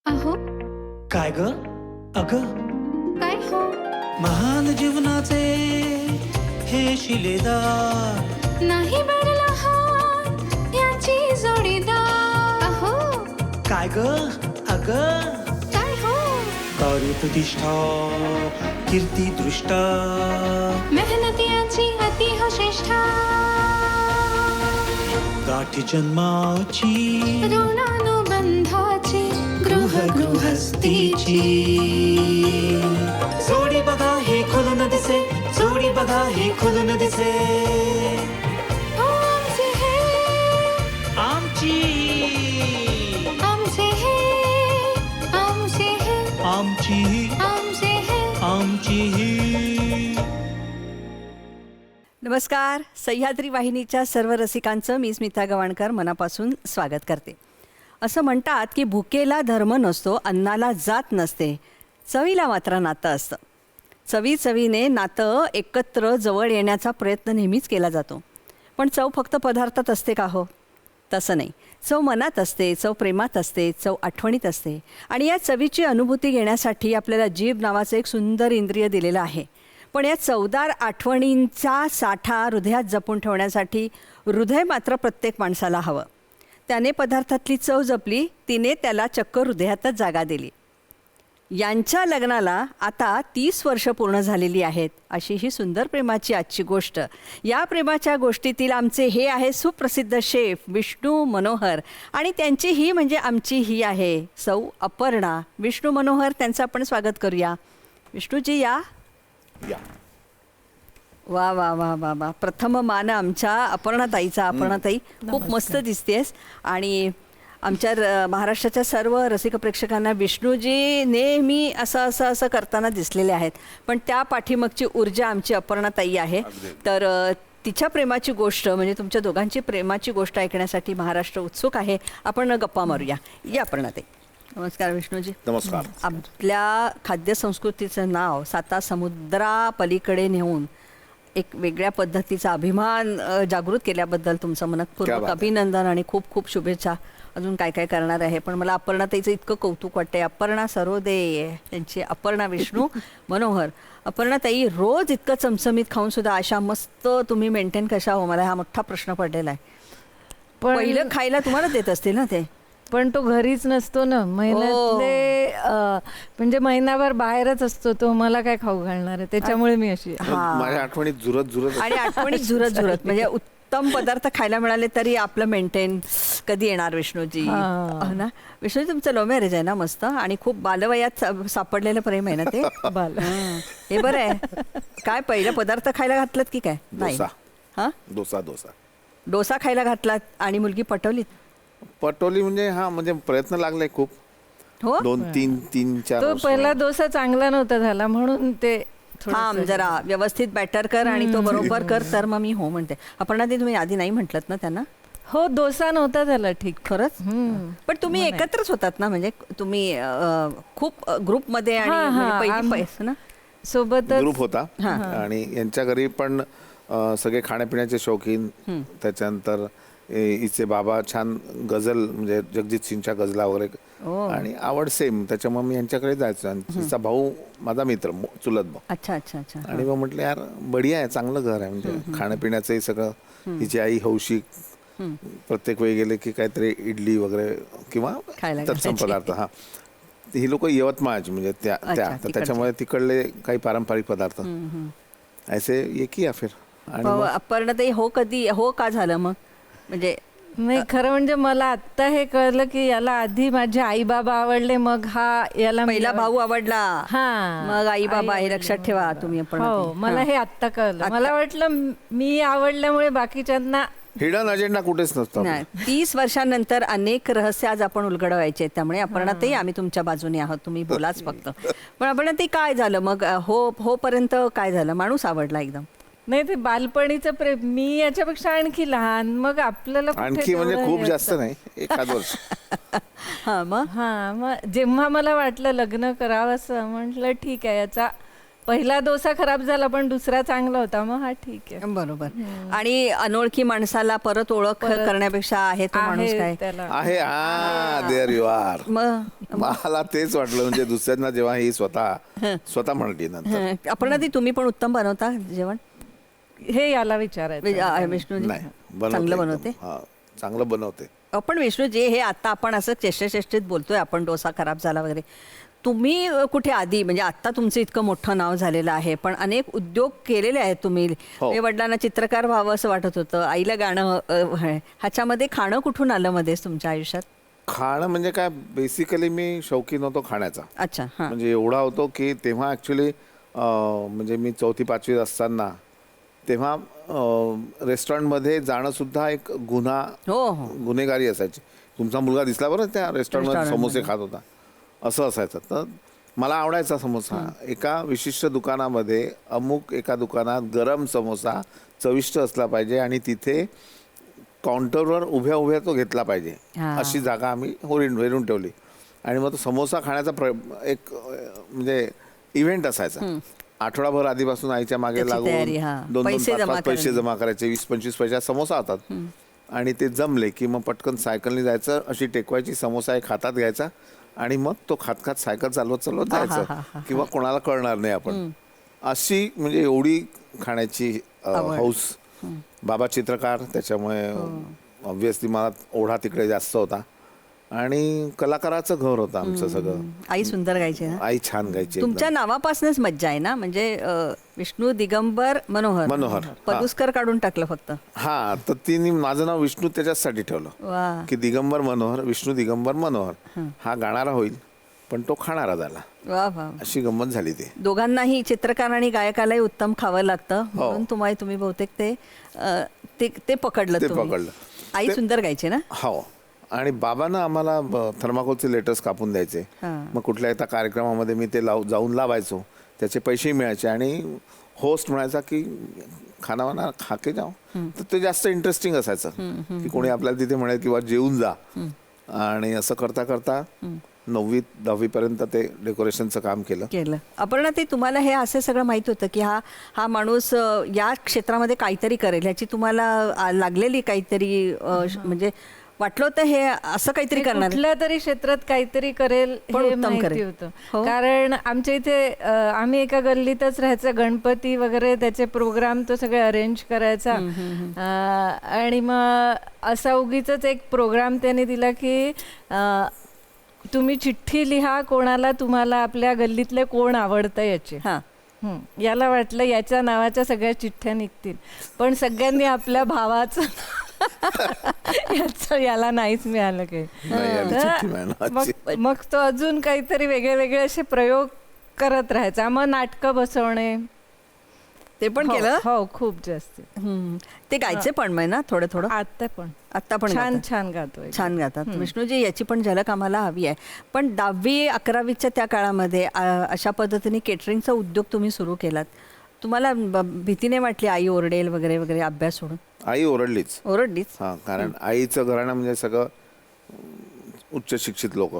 अहो काय ग अग काय हो महान जीवनाचे हे शिलेदार नाही बनला हात याची जोडीदार. अहो काय ग अग काय हो कार्यप्रतिष्ठा कीर्ती दृष्टा मेहनत याची अति हो श्रेष्ठा. गाठी जन्माची ऋणानुबंधाची गृहस्थीची जोडी बघा हे खुलून दिसे जोडी बघा हे खुलून दिसे आमचे हे आमची आमचे हे आमचे हे आमची आमचे हे आमची नमस्कार. सह्याद्री वाहिनीच्या सर्व रसिकांचं मी स्मिता गवाणकर मनापासून स्वागत करते. असं म्हणतात की भुकेला धर्म नसतो, अन्नाला जात नसते, चवीला मात्र नातं असतं. चवीने नातं एकत्र जवळ येण्याचा प्रयत्न नेहमीच केला जातो. पण चव फक्त पदार्थात असते का हो? तसं नाही. चव मनात असते, चव प्रेमात असते, चव आठवणीत असते. आणि या चवीची अनुभूती घेण्यासाठी आपल्याला जीभ नावाचं एक सुंदर इंद्रिय दिलेलं आहे. पण या चवदार आठवणींचा साठा हृदयात जपून ठेवण्यासाठी हृदय मात्र प्रत्येक माणसाला हवं. त्याने पदार्थातली चव जपली, तिने त्याला चक्क हृदयातच जागा दिली. यांच्या लग्नाला आता 30 वर्ष पूर्ण झालेली आहेत. अशी ही सुंदर प्रेमाची आजची गोष्ट. या प्रेमाच्या गोष्टीतील आमचे हे आहे सुप्रसिद्ध शेफ विष्णू मनोहर आणि त्यांची ही म्हणजे आमची ही आहे सौ अपर्णा. विष्णू मनोहर त्यांचं आपण स्वागत करूया. विष्णूजी या. वा वा वा वा वा. प्रथम मान आमच्या अपर्णाताईचा. अपर्णाताई खूप मस्त दिसतेस आणि आमच्या महाराष्ट्राच्या सर्व रसिक प्रेक्षकांना विष्णूजी नेहमी असं करताना दिसलेले आहेत. पण त्या पाठीमागची ऊर्जा आमची अपर्णाताई आहे. तर तिच्या प्रेमाची गोष्ट म्हणजे तुमच्या दोघांची प्रेमाची गोष्ट ऐकण्यासाठी महाराष्ट्र उत्सुक आहे. आपण गप्पा मारूया. या अपर्णाताई. नमस्कार विष्णूजी. नमस्कार. आपल्या खाद्यसंस्कृतीचं नाव साता समुद्रापलीकडे नेऊन एक वेगळ्या पद्धतीचा अभिमान जागृत केल्याबद्दल तुमचं मनपूर्वक अभिनंदन आणि खूप खूप शुभेच्छा. अजून काय काय करणार आहे. पण मला अपर्णाताईचं इतकं कौतुक वाटतंय. अपर्णा सरोदे त्यांची अपर्णा विष्णू मनोहर. अपर्णाताई रोज इतकं चमचमीत खाऊन सुद्धा अशा मस्त तुम्ही मेंटेन कशा हो? मला हा मोठा प्रश्न पडलेला आहे. पहिलं खायला तुम्हाला देत असतील ना ते? पण तो घरीच नसतो ना, महिन्यातले म्हणजे महिनाभर बाहेरच असतो तो. मला काय खाऊ घालणार आहे? त्याच्यामुळे मी अशी माझ्या आठवणीत झुरत आणि आठवणीत झुरत म्हणजे उत्तम पदार्थ खायला मिळाले तरी आपलं मेंटेन कधी येणार विष्णूजी ना. विष्णूजी तुमचं लव्ह मॅरेज आहे ना मस्त आणि खूप बालवयात सापडलेलं प्रेम आहे ना ते. हे बरं आहे. काय पहिला पदार्थ खायला घातलात की काय? नाही. हा डोसा खायला घातलात आणि मुलगी पटोली म्हणजे हा म्हणजे प्रयत्न लागलाय खूप. हो 2-3-4 तो पहिला डोसा चांगला नव्हता झाला म्हणून ते थांब जरा व्यवस्थित बॅटर कर आणि तो बरोबर कर तर मग मी हो म्हणते. अपर्णा ती तुम्ही आधी नाही म्हटलं ना त्यांना? हो डोसा नव्हता झाला ठीक. खरंच? पण तुम्ही एकत्रच होतात ना म्हणजे तुम्ही खूप ग्रुपमध्ये आणि ना सोबत ग्रुप होता. आणि यांच्या घरी पण सगळे खाण्यापिण्याचे शौकीन. त्याच्यानंतर हिचे बाबा छान गझल म्हणजे जगजित सिंगच्या गझला वगैरे आणि आवड सेम. त्याच्यामुळे मी यांच्याकडे जायचो. आणि तिचा भाऊ माझा मित्र चुलत भाऊ. अच्छा अच्छा अच्छा. आणि मग म्हटलं यार बढिया आहे, चांगलं घर आहे म्हणजे खाण्यापिण्याचंही सगळं. हिची आई हौशी प्रत्येक वेळी गेले की काहीतरी इडली वगैरे किंवा तत्सम पदार्थ. हा ही लोक यवतमाळची म्हणजे त्याच्यामुळे तिकडले काही पारंपरिक पदार्थ ऐसे ये किया फिर. अपर्णाताई हो कधी हो का झालं मग? म्हणजे नाही खरं म्हणजे मला आत्ता हे कळलं की याला आधी माझे आई बाबा आवडले मग हा याला पहिला भाऊ आवडला. हा मग आई बाबा हे लक्षात ठेवा तुम्ही. हो मला हे आत्ता कळलं. मला वाटलं मी आवडल्यामुळे बाकीच्यांना हिडन अजेंडा कुठेच नसतो. 30 वर्षांनंतर अनेक रहस्य आज आपण उलगडवायचे. त्यामुळे अपर्णाताई आम्ही तुमच्या बाजूने आहोत, तुम्ही बोलाच फक्त. पण अपर्णाताई काय झालं मग? हो पर्यंत काय झालं? माणूस आवडला एकदम? नाही ते बालपणीचं प्रेम. मी याच्यापेक्षा आणखी लहान. मग आपल्याला आणखी म्हणजे खूप जास्त नाही, एखाद वर्ष. मग जेव्हा मला वाटलं लग्न करावं असं म्हटलं ठीक आहे याचा पहिला डोसा खराब झाला पण दुसरा चांगला होता, मग हा ठीक आहे. बरोबर. आणि अनोळखी माणसाला परत ओळख करण्यापेक्षा आहे तो माणूस आहे काय त्याला. आहे. हा, देअर यू आर. मग मला तेच वाटलं, म्हणजे दुसऱ्यांना जेव्हा ही स्वतः म्हणली नंतर. अपर्णा ती तुम्ही पण उत्तम बनवता जेवण? हे याला विचारायचं. विष्णूजी नाही, चांगलं बनवते. हा, चांगलं बनवते. पण विष्णूजी, हे आता आपण असं चेष्टेत बोलतोय आपण डोसा खराब झाला वगैरे, तुम्ही कुठे आधी, म्हणजे आता तुमचं इतकं मोठं नाव झालेलं आहे, पण अनेक उद्योग केलेले आहेत तुम्ही. हो. हे वडिलांना चित्रकार व्हावं असं वाटत होतं, आईला गाणं ह्याच्यामध्ये खाणं कुठून आलं मध्येच तुमच्या आयुष्यात? खाणं म्हणजे काय, बेसिकली मी शौकीन होतो खाण्याचा. अच्छा. हां. म्हणजे एवढा होतो की तेव्हा ॲक्च्युली म्हणजे मी 4वी-5वीत असताना तेव्हा रेस्टॉरंटमध्ये जाणं सुद्धा एक गुन्हेगारी असायची. तुमचा मुलगा दिसला बरं त्या रेस्टॉरंटमध्ये समोसे खात होता, असं असायचं. तर मला आवडायचा समोसा. एका विशिष्ट दुकानामध्ये, अमुक एका दुकानात गरम समोसा चविष्ट असला पाहिजे आणि तिथे काउंटरवर उभ्या तो घेतला पाहिजे, अशी जागा आम्ही वेरून ठेवली. आणि मग तो समोसा खाण्याचा एक म्हणजे इव्हेंट असायचा. आठवडाभर आधीपासून आईच्या मागे लागून 2-2-5 पैसे जमा करायचे. 20-25 पैसे समोसा होतात. आणि ते जमले की मग पटकन सायकलने जायचं, अशी टेकवायची, समोसा एक हातात घ्यायचा आणि मग तो खात सायकल चालवत जायचं, किंवा कोणाला कळणार नाही आपण. अशी म्हणजे एवढी खाण्याची हौस. बाबा चित्रकार, त्याच्यामुळे ऑब्व्हियसली मला ओढा तिकडे जास्त होता. आणि कलाकाराचं घर होतं आमचं सगळं. आई सुंदर गायची ना? आई छान गायची. तुमच्या नावापासूनच मज्जा आहे ना, म्हणजे विष्णू दिगंबर मनोहर पदुस्कर काढून टाकलं फक्त. हा, तर तिने माझं नाव विष्णू त्याच्यासाठी ठेवलं की दिगंबर मनोहर, विष्णू दिगंबर मनोहर. हा गाणारा होईल पण तो खाणारा झाला. वा वा, अशी गंमत झाली. ते दोघांनाही, चित्रकार आणि गायकालाही उत्तम खावं लागतं, म्हणून तुम्ही बहुतेक ते पकडलं. आई सुंदर गायची ना? हो. आणि बाबांना आम्हाला थर्माकोलचे लेटर्स कापून द्यायचे. मग कुठल्या एका कार्यक्रमामध्ये मी ते जाऊन लावायचो, त्याचे पैसेही मिळायचे. आणि होस्ट म्हणायचा की खानावाना खाके जाओ. तर ते जास्त इंटरेस्टिंग असायचं की कोणी आपल्याला तिथे म्हणायचं किंवा जेवून जा. आणि असं करता करता 9वी-10वी पर्यंत ते डेकोरेशनचं काम केलं. अपर्णा, ते तुम्हाला हे असं सगळं माहित होतं की हा माणूस या क्षेत्रामध्ये काहीतरी करेल, ह्याची तुम्हाला लागलेली काहीतरी, म्हणजे वाटलं होतं हे असं काहीतरी करणार, कुठल्या तरी क्षेत्रात काहीतरी करेल हे माहिती होतं. कारण आमच्या इथे आम्ही एका गल्लीतच राहायचं, गणपती वगैरे त्याचे प्रोग्राम तो सगळे अरेंज करायचा. आणि मग असा उगीच एक प्रोग्राम त्याने दिला की तुम्ही चिठ्ठी लिहा कोणाला तुम्हाला आपल्या गल्लीतले कोण आवडतं याची. याला वाटलं याच्या नावाच्या सगळ्या चिठ्ठ्या निघतील, पण सगळ्यांनी आपल्या भावाचं याला नाहीच मिळालं काही. मग तो अजून काहीतरी वेगळे असे प्रयोग करत राहायचा. मग नाटकं बसवणे ते पण केलं. हो, खूप जास्त. ते गायचे पण ना थोडं. आता पण छान गातात. विष्णूजी, याची पण झलक आम्हाला हवी आहे. पण 10वी-11वीच्या त्या काळामध्ये अशा पद्धतीने केटरिंगचा उद्योग तुम्ही सुरू केलात. तुम्हाला भीती नाही वाटली आई ओरडेल वगैरे वगैरे अभ्यास सोडून? आई ओरडलीच. हा, कारण आईचं घराणं म्हणजे सगळं उच्च शिक्षित लोक.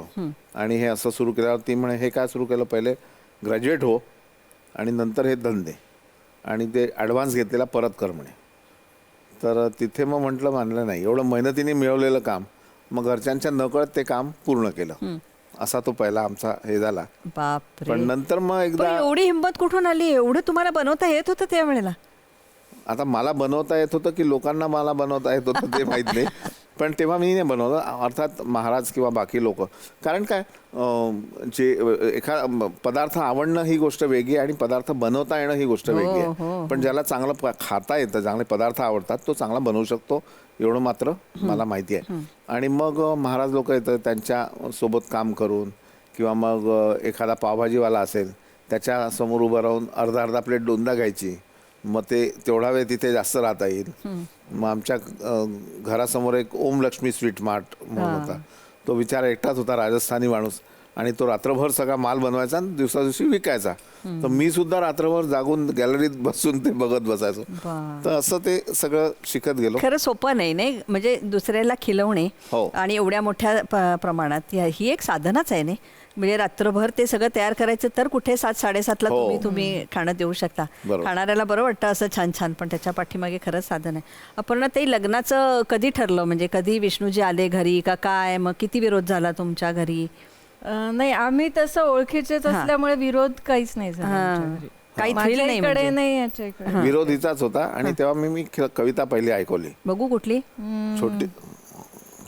आणि हे असं सुरू केल्यावर ती म्हणे, हे काय सुरू केलं, पहिले ग्रॅज्युएट हो आणि नंतर हे धंदे, आणि ते ॲडव्हान्स घेतलेला परत कर म्हणे. तर तिथे मग म्हटलं, मानलं नाही. एवढं मेहनतीने मिळवलेलं काम, मग घरच्यांच्या नकळत ते काम पूर्ण केलं. असा तो पहिला आमचा हे झाला. बापरे. पण नंतर मग एकदा एवढी हिंमत कुठून आली? एवढं तुम्हाला बनवता येत होतं त्या वेळेला? आता मला बनवता येत होतं की लोकांना मला बनवता येत होतं ते माहीत नाही. पण तेव्हा मी नाही बनवलं, अर्थात महाराज किंवा बाकी लोक. कारण काय, जे पदार्थ आवडणं ही गोष्ट वेगळी आणि पदार्थ बनवता येणं ही गोष्ट वेगळी आहे. पण ज्याला चांगलं खाता येतं, चांगले पदार्थ आवडतात, तो चांगला बनवू शकतो, एवढं मात्र मला माहिती आहे. आणि मग महाराज लोक येतात, त्यांच्या सोबत काम करून, किंवा मग एखादा पावभाजीवाला असेल, त्याच्या समोर उभं राहून अर्धा प्लेट दोनदा घ्यायची. मग ते तेवढा वेळ तिथे जास्त राहता येईल. मग आमच्या घरासमोर एक ओम लक्ष्मी स्वीट मार्ट म्हणून होता. तो विचार एकटाच होता, राजस्थानी माणूस, आणि तो रात्रभर सगळा माल बनवायचा आणि दिवसा दिवशी विकायचा. तर मी सुद्धा रात्रभर जागून गॅलरीत बसून ते बघत बसायचो. तर असं ते सगळं शिकत गेलो. खरं सोपं नाही म्हणजे दुसऱ्याला खिलवणे हो. आणि एवढ्या मोठ्या प्रमाणात ही एक साधनाच आहे नाही. म्हणजे रात्रभर ते सगळं तयार करायचं तर कुठे 7-7:30ला तुम्ही खाणं देऊ शकता. खाणाऱ्याला बरं वाटतं असं छान छान, पण त्याच्या पाठीमागे खरंच साधन आहे. अपर्णा, ते लग्नाचं कधी ठरलं? म्हणजे कधी विष्णूजी आले घरी का काय? मग किती विरोध झाला तुमच्या घरी? नाही, आम्ही तसं ओळखीचेच असल्यामुळे विरोध काहीच नाही झाला. काही थ्रिल नाही म्हणजे? नाही याच्याकडे. विरोध हिचाच होता. आणि तेव्हा मी कविता पहिली ऐकवली. बघू कुठली?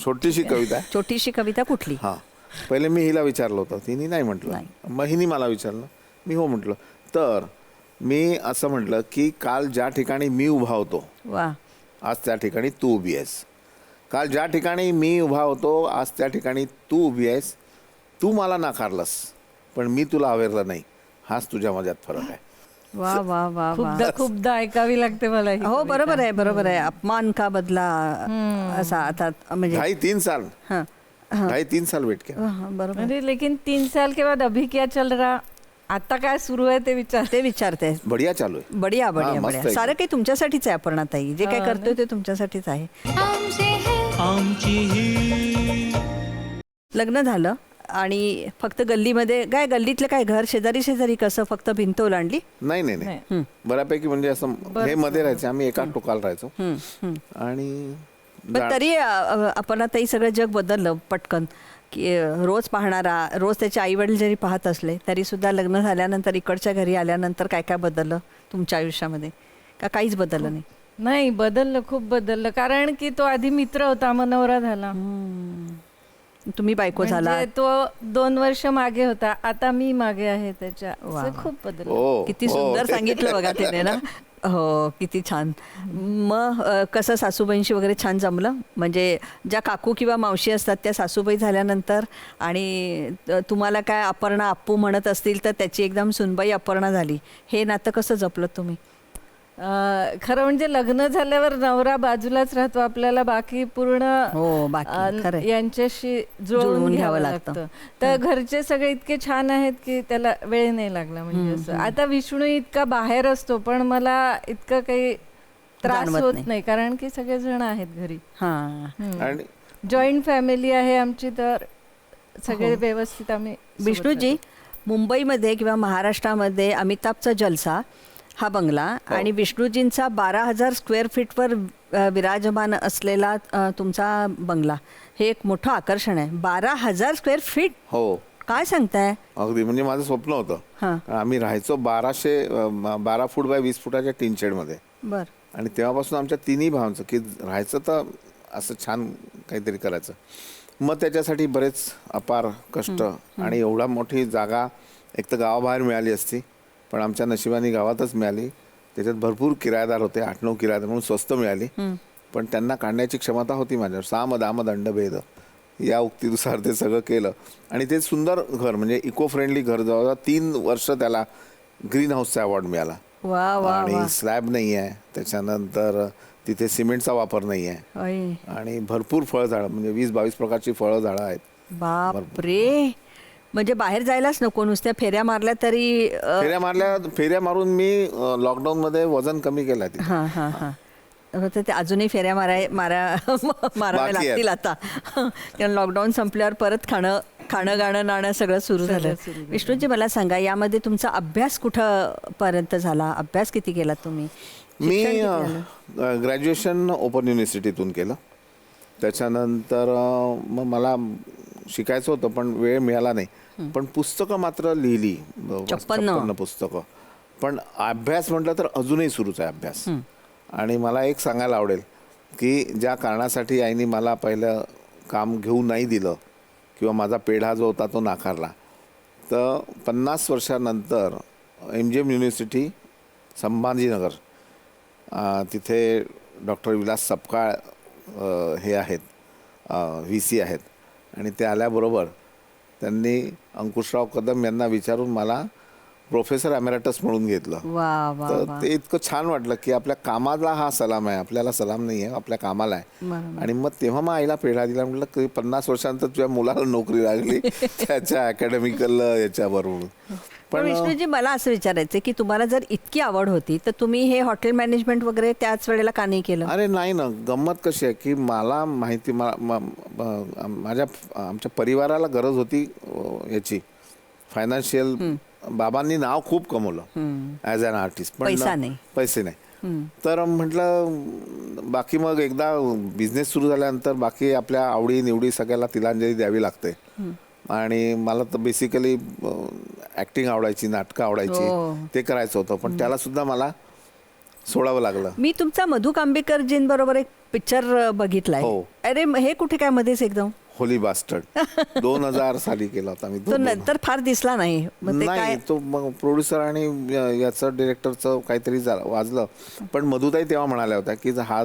छोटीशी कविता. छोटीशी कविता कुठली? हा, पहिले मी हिला विचारलं होतं, तिने नाही म्हटलं. मग हिने मला विचारलं, मी हो म्हटलं. तर मी असं म्हटलं की काल ज्या ठिकाणी मी उभा होतो आज त्या ठिकाणी तू उभी आहेस. काल ज्या ठिकाणी मी उभा होतो आज त्या ठिकाणी तू उभी आहेस. तू मला नाकारलंस पण मी तुला आवरलं नाही. हाच तुझ्या माझ्यात फरक आहे. वा वा वा. खूपदा ऐकावी लागते मला. हो, बरोबर आहे. अपमान का बदला असा आता म्हणजे 2.5-3 साल वेट किया. बरोबर. लेकिन 3 साल के बाद अभी क्या चल रहा, आता काय सुरू आहे ते विचारते. बढिया चालू आहे. बढिया. सारं काही तुमच्यासाठीच आहे अपर्णाताई. जे काय करतोय ते तुमच्यासाठीच आहे. लग्न झालं आणि फक्त गल्लीमध्ये काय, गल्लीतलं काय घर शेजारी कसं फक्त भिंत ओलांडली? नाही. बऱ्यापैकी म्हणजे असं हे मध्ये राहायचे आम्ही, एका टोकाला राहायचो. आणि पण तरी अपर्णाताई सगळं जग बदललं पटकन. की रोज पाहणारा, रोज त्याचे आई वडील जरी पाहत असले तरी सुद्धा लग्न झाल्यानंतर इकडच्या घरी आल्यानंतर काय काय बदललं तुमच्या आयुष्यामध्ये? का काहीच बदललं नाही? नाही, बदललं, खूप बदललं. कारण की तो आधी मित्र होता, मग नवरा झाला. तुम्ही बायको झाला. तो 2 वर्ष मागे होता, आता मी मागे आहे त्याच्या. खूप बदललं. किती सुंदर सांगितलं बघा तिने ना. हो, किती छान. मग कसं सासूबाईंशी वगैरे छान जमलं? म्हणजे ज्या काकू किंवा मावशी असतात त्या सासूबाई झाल्यानंतर आणि तुम्हाला काय अपर्णा आप्पू म्हणत असतील तर त्याची एकदम सुनबाई अपर्णा झाली. हे नातं कसं जपलं तुम्ही? खरं म्हणजे लग्न झाल्यावर नवरा बाजूलाच राहतो, आपल्याला बाकी पूर्ण यांच्याशी जुळवून घ्यावं लागतं. तर घरचे सगळे इतके छान आहेत की त्याला वेळ नाही लागला. म्हणजे असं आता विष्णू इतका बाहेर असतो पण मला इतकं काही त्रास होत नाही, कारण की सगळे जण आहेत घरी. आणि जॉईंट फॅमिली आहे आमची, तर सगळे व्यवस्थित आम्ही. विष्णूजी, मुंबईमध्ये किंवा महाराष्ट्रामध्ये अमिताभचा जलसा हा बंगला आणि विष्णूजींचा 12,000 स्क्वेअर फीटवर विराजमान असलेला तुमचा बंगला हे एक मोठं आकर्षण आहे. 12,000 स्क्वेअर फीट. हो, काय सांगताय? अगदी म्हणजे माझं स्वप्न होतं. आम्ही राहायचो 12 फूट बाय 20 फुटाच्या टीन शेड मध्ये. बर. आणि तेव्हापासून आमच्या तिन्ही भावांचं की राहायचं तर असं छान काहीतरी करायचं. मग त्याच्यासाठी बरेच अपार कष्ट आणि एवढा मोठी जागा एक तर गावाबाहेर मिळाली असती, पण आमच्या नशिबाने गावातच मिळाली. त्याच्यात भरपूर किरायेदार होते, 8-9 किरायेदार, म्हणून स्वस्त मिळाली. पण त्यांना काढण्याची क्षमता होती माझ्यावर. साम दाम दंडभेद या उक्तीनुसार ते सगळं केलं. आणि ते सुंदर घर, म्हणजे इको फ्रेंडली घर, जवळजवळ 3 वर्ष त्याला ग्रीन हाऊसचा अवॉर्ड मिळाला. आणि स्लॅब नाही आहे, त्याच्यानंतर तिथे सिमेंटचा वापर नाही आहे आणि भरपूर फळझाडं, म्हणजे 20-22 प्रकारची फळं झाडं आहेत. बापरे. म्हणजे बाहेर जायलाच नको, नुसत्या फेऱ्या मारल्या तरी. फेऱ्या मारून मी लॉकडाऊन मध्ये वजन कमी केलं. ते अजूनही फेऱ्या माराव्या लागतील आता. कारण लॉकडाऊन संपल्यावर परत खाणं गाणं नाणं सगळं सुरू झालं. विष्णूजी, मला सांगा, यामध्ये तुमचा अभ्यास कुठं पर्यंत झाला? अभ्यास किती केला तुम्ही? मी ग्रॅज्युएशन ओपन युनिव्हर्सिटीतून केलं. त्याच्यानंतर मग मला शिकायचं होतं पण वेळ मिळाला नाही. पण पुस्तकं मात्र लिहिली, 56 पुस्तकं. पण अभ्यास म्हटलं तर अजूनही सुरूच आहे अभ्यास. आणि मला एक सांगायला आवडेल की ज्या कारणासाठी आईने मला पहिलं काम घेऊ नाही दिलं किंवा माझा पेढा जो होता तो नाकारला, तर 50 वर्षानंतर MGM युनिव्हर्सिटी संभाजीनगर, तिथे डॉक्टर विलास सपकाळ हे आहेत, VC आहेत. आणि ते आल्याबरोबर त्यांनी अंकुशराव कदम यांना विचारून मला प्रोफेसर एमेरिटस म्हणून घेतलं. वा वा तर वा. ते इतकं छान वाटलं की आपल्या कामाला हा सलाम आहे, आपल्याला सलाम नाही आहे, आपल्या कामाला आहे. बरोबर. आणि मग तेव्हा मग आईला पेढा दिला. म्हटलं की 50 वर्षानंतर तुझ्या मुलाला नोकरी लागली त्याच्या अकॅडमिकल याच्याबरोबर. पण विष्णूजी मला असं विचारायचं की तुम्हाला जर इतकी आवड होती तर तुम्ही हे हॉटेल मॅनेजमेंट वगैरे त्याच वेळेला का नाही केलं? अरे नाही ना, गंमत कशी आहे की मला माहिती आमच्या परिवाराला गरज होती याची फायनान्शियल. बाबांनी नाव खूप कमवलं ॲज अन आर्टिस्ट, पण पैसे नाही. तर म्हटलं बाकी मग एकदा बिझनेस सुरू झाल्यानंतर बाकी आपल्या आवडी निवडी सगळ्याला तिलांजली द्यावी लागते. आणि मला तर बेसिकली ॲक्टिंग आवडायची, नाटकं आवडायची, ते करायचं होतं. पण त्याला सुद्धा मला सोडावं लागलं. मी तुमचा मधु कांबेकरजींबरोबर एक पिक्चर बघितलाय. अरे हे कुठे काय मध्येच एकदम होली बास्टर्ड 2000 साली केला होता मी. तो नंतर फार दिसला नाही. नाही, तो मग प्रोड्युसर आणि याचं डिरेक्टरचं काहीतरी वाजलं. पण मधुताई तेव्हा म्हणाल्या होत्या की जर हा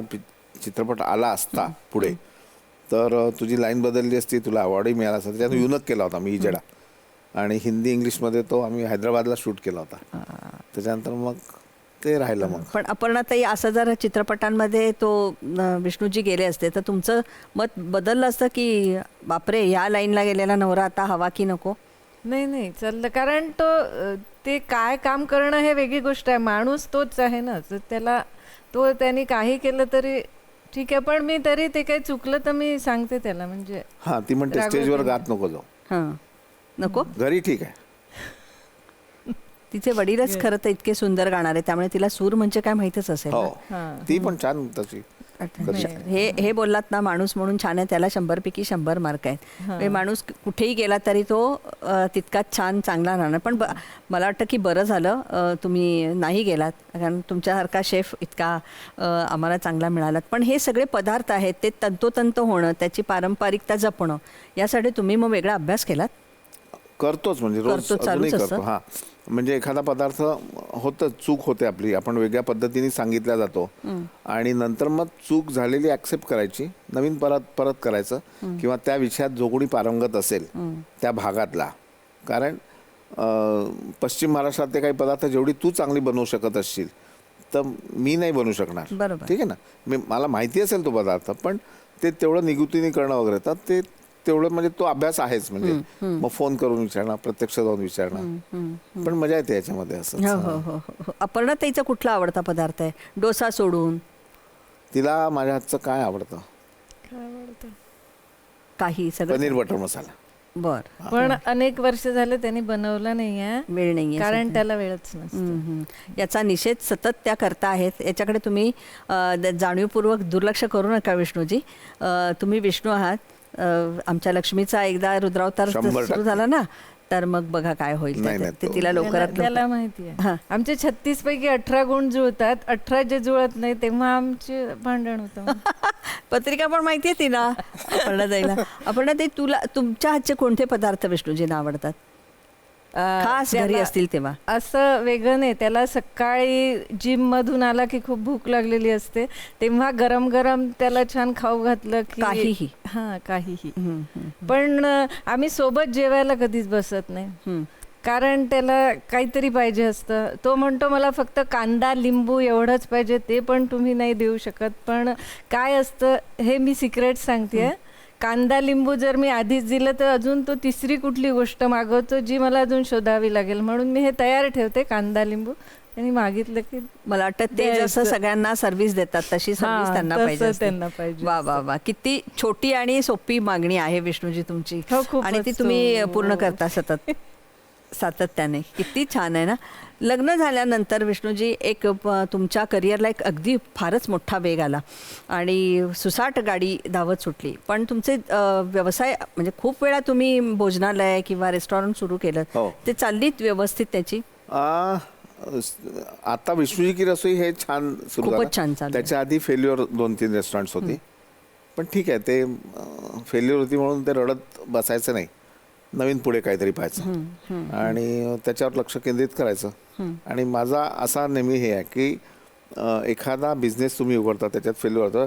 चित्रपट आला असता पुढे तर तुझी लाईन बदलली असती, तुला अवॉर्डही मिळाला असता. त्याच्यात युनक केला होता मी इजडा, आणि हिंदी इंग्लिशमध्ये तो आम्ही हैदराबादला शूट केला होता. त्याच्यानंतर मग ते राहिलं. मग पण अपर्णाताई असं जर चित्रपटांमध्ये तो विष्णूजी गेले असते तर तुमचं मत बदललं असतं की बापरे ह्या लाईनला गेलेला नवरा आता हवा की नको? नाही चाललं, कारण ते काय काम करणं हे वेगळी गोष्ट आहे. माणूस तोच आहे ना, त्याला त्यांनी काही केलं तरी ठीक आहे. पण मी तरी ते काही चुकलं तर मी सांगते त्याला. म्हणजे हा, ती म्हणते स्टेजवर गात नको जाऊ. हां, नको घरी ठीक आहे. तिचे वडीलच खरं तर इतके सुंदर गाणार आहे, त्यामुळे तिला सूर म्हणजे काय माहितच असेल. ती पण छान तशी. हे बोललात ना, माणूस म्हणून छान आहे, त्याला 100 पैकी 100 मार्क आहेत. माणूस कुठेही गेला तरी तो तितकाच छान चांगला राहणार. पण मला वाटतं की बरं झालं तुम्ही नाही गेलात, कारण तुमच्यासारखा शेफ इतका आम्हाला चांगला मिळाला. पण हे सगळे पदार्थ आहेत ते तंतोतंत होणं, त्याची पारंपरिकता जपणं, यासाठी तुम्ही मग वेगळा अभ्यास केलात? करतोच, म्हणजे रोज अजूनही करतो. हा, म्हणजे एखादा पदार्थ होतं, चूक होते आपली, आपण वेगळ्या पद्धतीने सांगितल्या जातो आणि नंतर मग चूक झालेली ॲक्सेप्ट करायची, नवीन परत करायचं, किंवा त्या विषयात जो कोणी पारंगत असेल त्या भागातला. कारण पश्चिम महाराष्ट्रात ते काही पदार्थ जेवढी तू चांगली बनवू शकत असशील तर मी नाही बनवू शकणार. ठीक आहे ना, मला माहिती असेल तो पदार्थ, पण ते तेवढं निगुतीने करणं वगैरे, तर ते तेवढं म्हणजे तो अभ्यास आहेच. म्हणजे मग फोन करून विचारणं, प्रत्यक्ष जाऊन विचारणं, पण मजा येते याच्यामध्ये. असं अपर्णाताईचा कुठला आवडता पदार्थ आहे डोसा सोडून? तिला माझ्या हातचं काय आवडतं? काही सगळं. पनीर बटर मसाला. बर. पण अनेक वर्ष झाले त्यांनी बनवला नाहीये, वेळ नाहीये, कारण त्याला वेळच नसतो. याचा निषेध सतत त्या करता आहेत. याच्याकडे तुम्ही जाणीवपूर्वक दुर्लक्ष करू नका विष्णूजी. तुम्ही विष्णू आहात. आमच्या लक्ष्मीचा एकदा रुद्रावतार सुरू झाला ना, तर मग बघा काय होईल ते तिला लवकरात. त्याला माहिती आहे आमचे 36 पैकी 18 गुण जुळतात, 18 जे जुळत नाही तेव्हा आमचे भांडण होतं. पत्रिका पण माहिती आहे तिला. अपर्णाताई, तुला तुमच्या हातचे कोणते पदार्थ विष्णूजींना आवडतात? खास घरी असतील तेव्हा? असं वेगळं नाही, त्याला सकाळी जिम मधून आला की खूप भूक लागलेली असते, तेव्हा गरम गरम त्याला छान खाऊ घातलं की काहीही. हा, काहीही. पण आम्ही सोबत जेवायला कधीच बसत नाही, कारण त्याला काहीतरी पाहिजे असतं. तो म्हणतो मला फक्त कांदा लिंबू एवढंच पाहिजे, ते पण तुम्ही नाही देऊ शकत. पण काय असतं हे मी सिक्रेट सांगतेय, कांदा लिंबू जर मी आधीच दिलं तर अजून तो तिसरी कुठली गोष्ट मागवतो जी मला अजून शोधावी लागेल. म्हणून मी हे तयार ठेवते, कांदा लिंबू, आणि मागितलं की. मला वाटतं ते जसं सगळ्यांना सर्व्हिस देतात तशी सर्व्हिस त्यांना पाहिजे. वा वा वा, किती छोटी आणि सोपी मागणी आहे विष्णूजी तुमची, आणि ती तुम्ही पूर्ण करता सतत सातत्याने. किती छान आहे ना. लग्न झाल्यानंतर विष्णूजी एक तुमच्या करिअरला एक अगदी फारच मोठा वेग आला आणि सुसाट गाडी धावत सुटली. पण तुमचे व्यवसाय म्हणजे खूप वेळा तुम्ही भोजनालय किंवा रेस्टॉरंट सुरू केलं, ते चाललीत व्यवस्थित त्याची? आता विष्णूजी की रसोई हे छान सुरू झालं, छान चाललं. त्याच्या आधी फेल्युअर 2-3 रेस्टॉरंट्स होती. पण ठीक आहे, ते फेल्युअर होती म्हणून ते रडत बसायचं नाही, नवीन पुढे काहीतरी पाहायचं आणि त्याच्यावर लक्ष केंद्रित करायचं. आणि माझा असा नेहमी हे आहे की एखादा बिझनेस तुम्ही उघडता, त्याच्यात फेल्युअर होतं,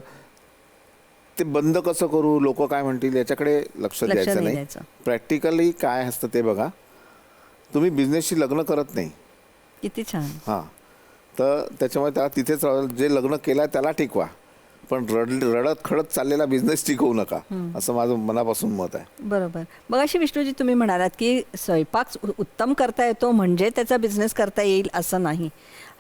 ते बंद कसं करू, लोक काय म्हणतील याच्याकडे लक्ष द्यायचं नाही. प्रॅक्टिकली काय असतं ते बघा. तुम्ही बिझनेसशी लग्न करत नाही, किती छान. हां, तर त्याच्यामुळे त्याला तिथेच जे लग्न केलं त्याला टिकवा, पण रडत खडत चाललेला बिझनेस टिकवू नका, असं माझं मनापासून मत आहे. बरोबर. मग अशी विष्णूजी तुम्ही म्हणालात की स्वयंपाक उत्तम करता येतो म्हणजे त्याचा बिझनेस करता येईल असं नाही.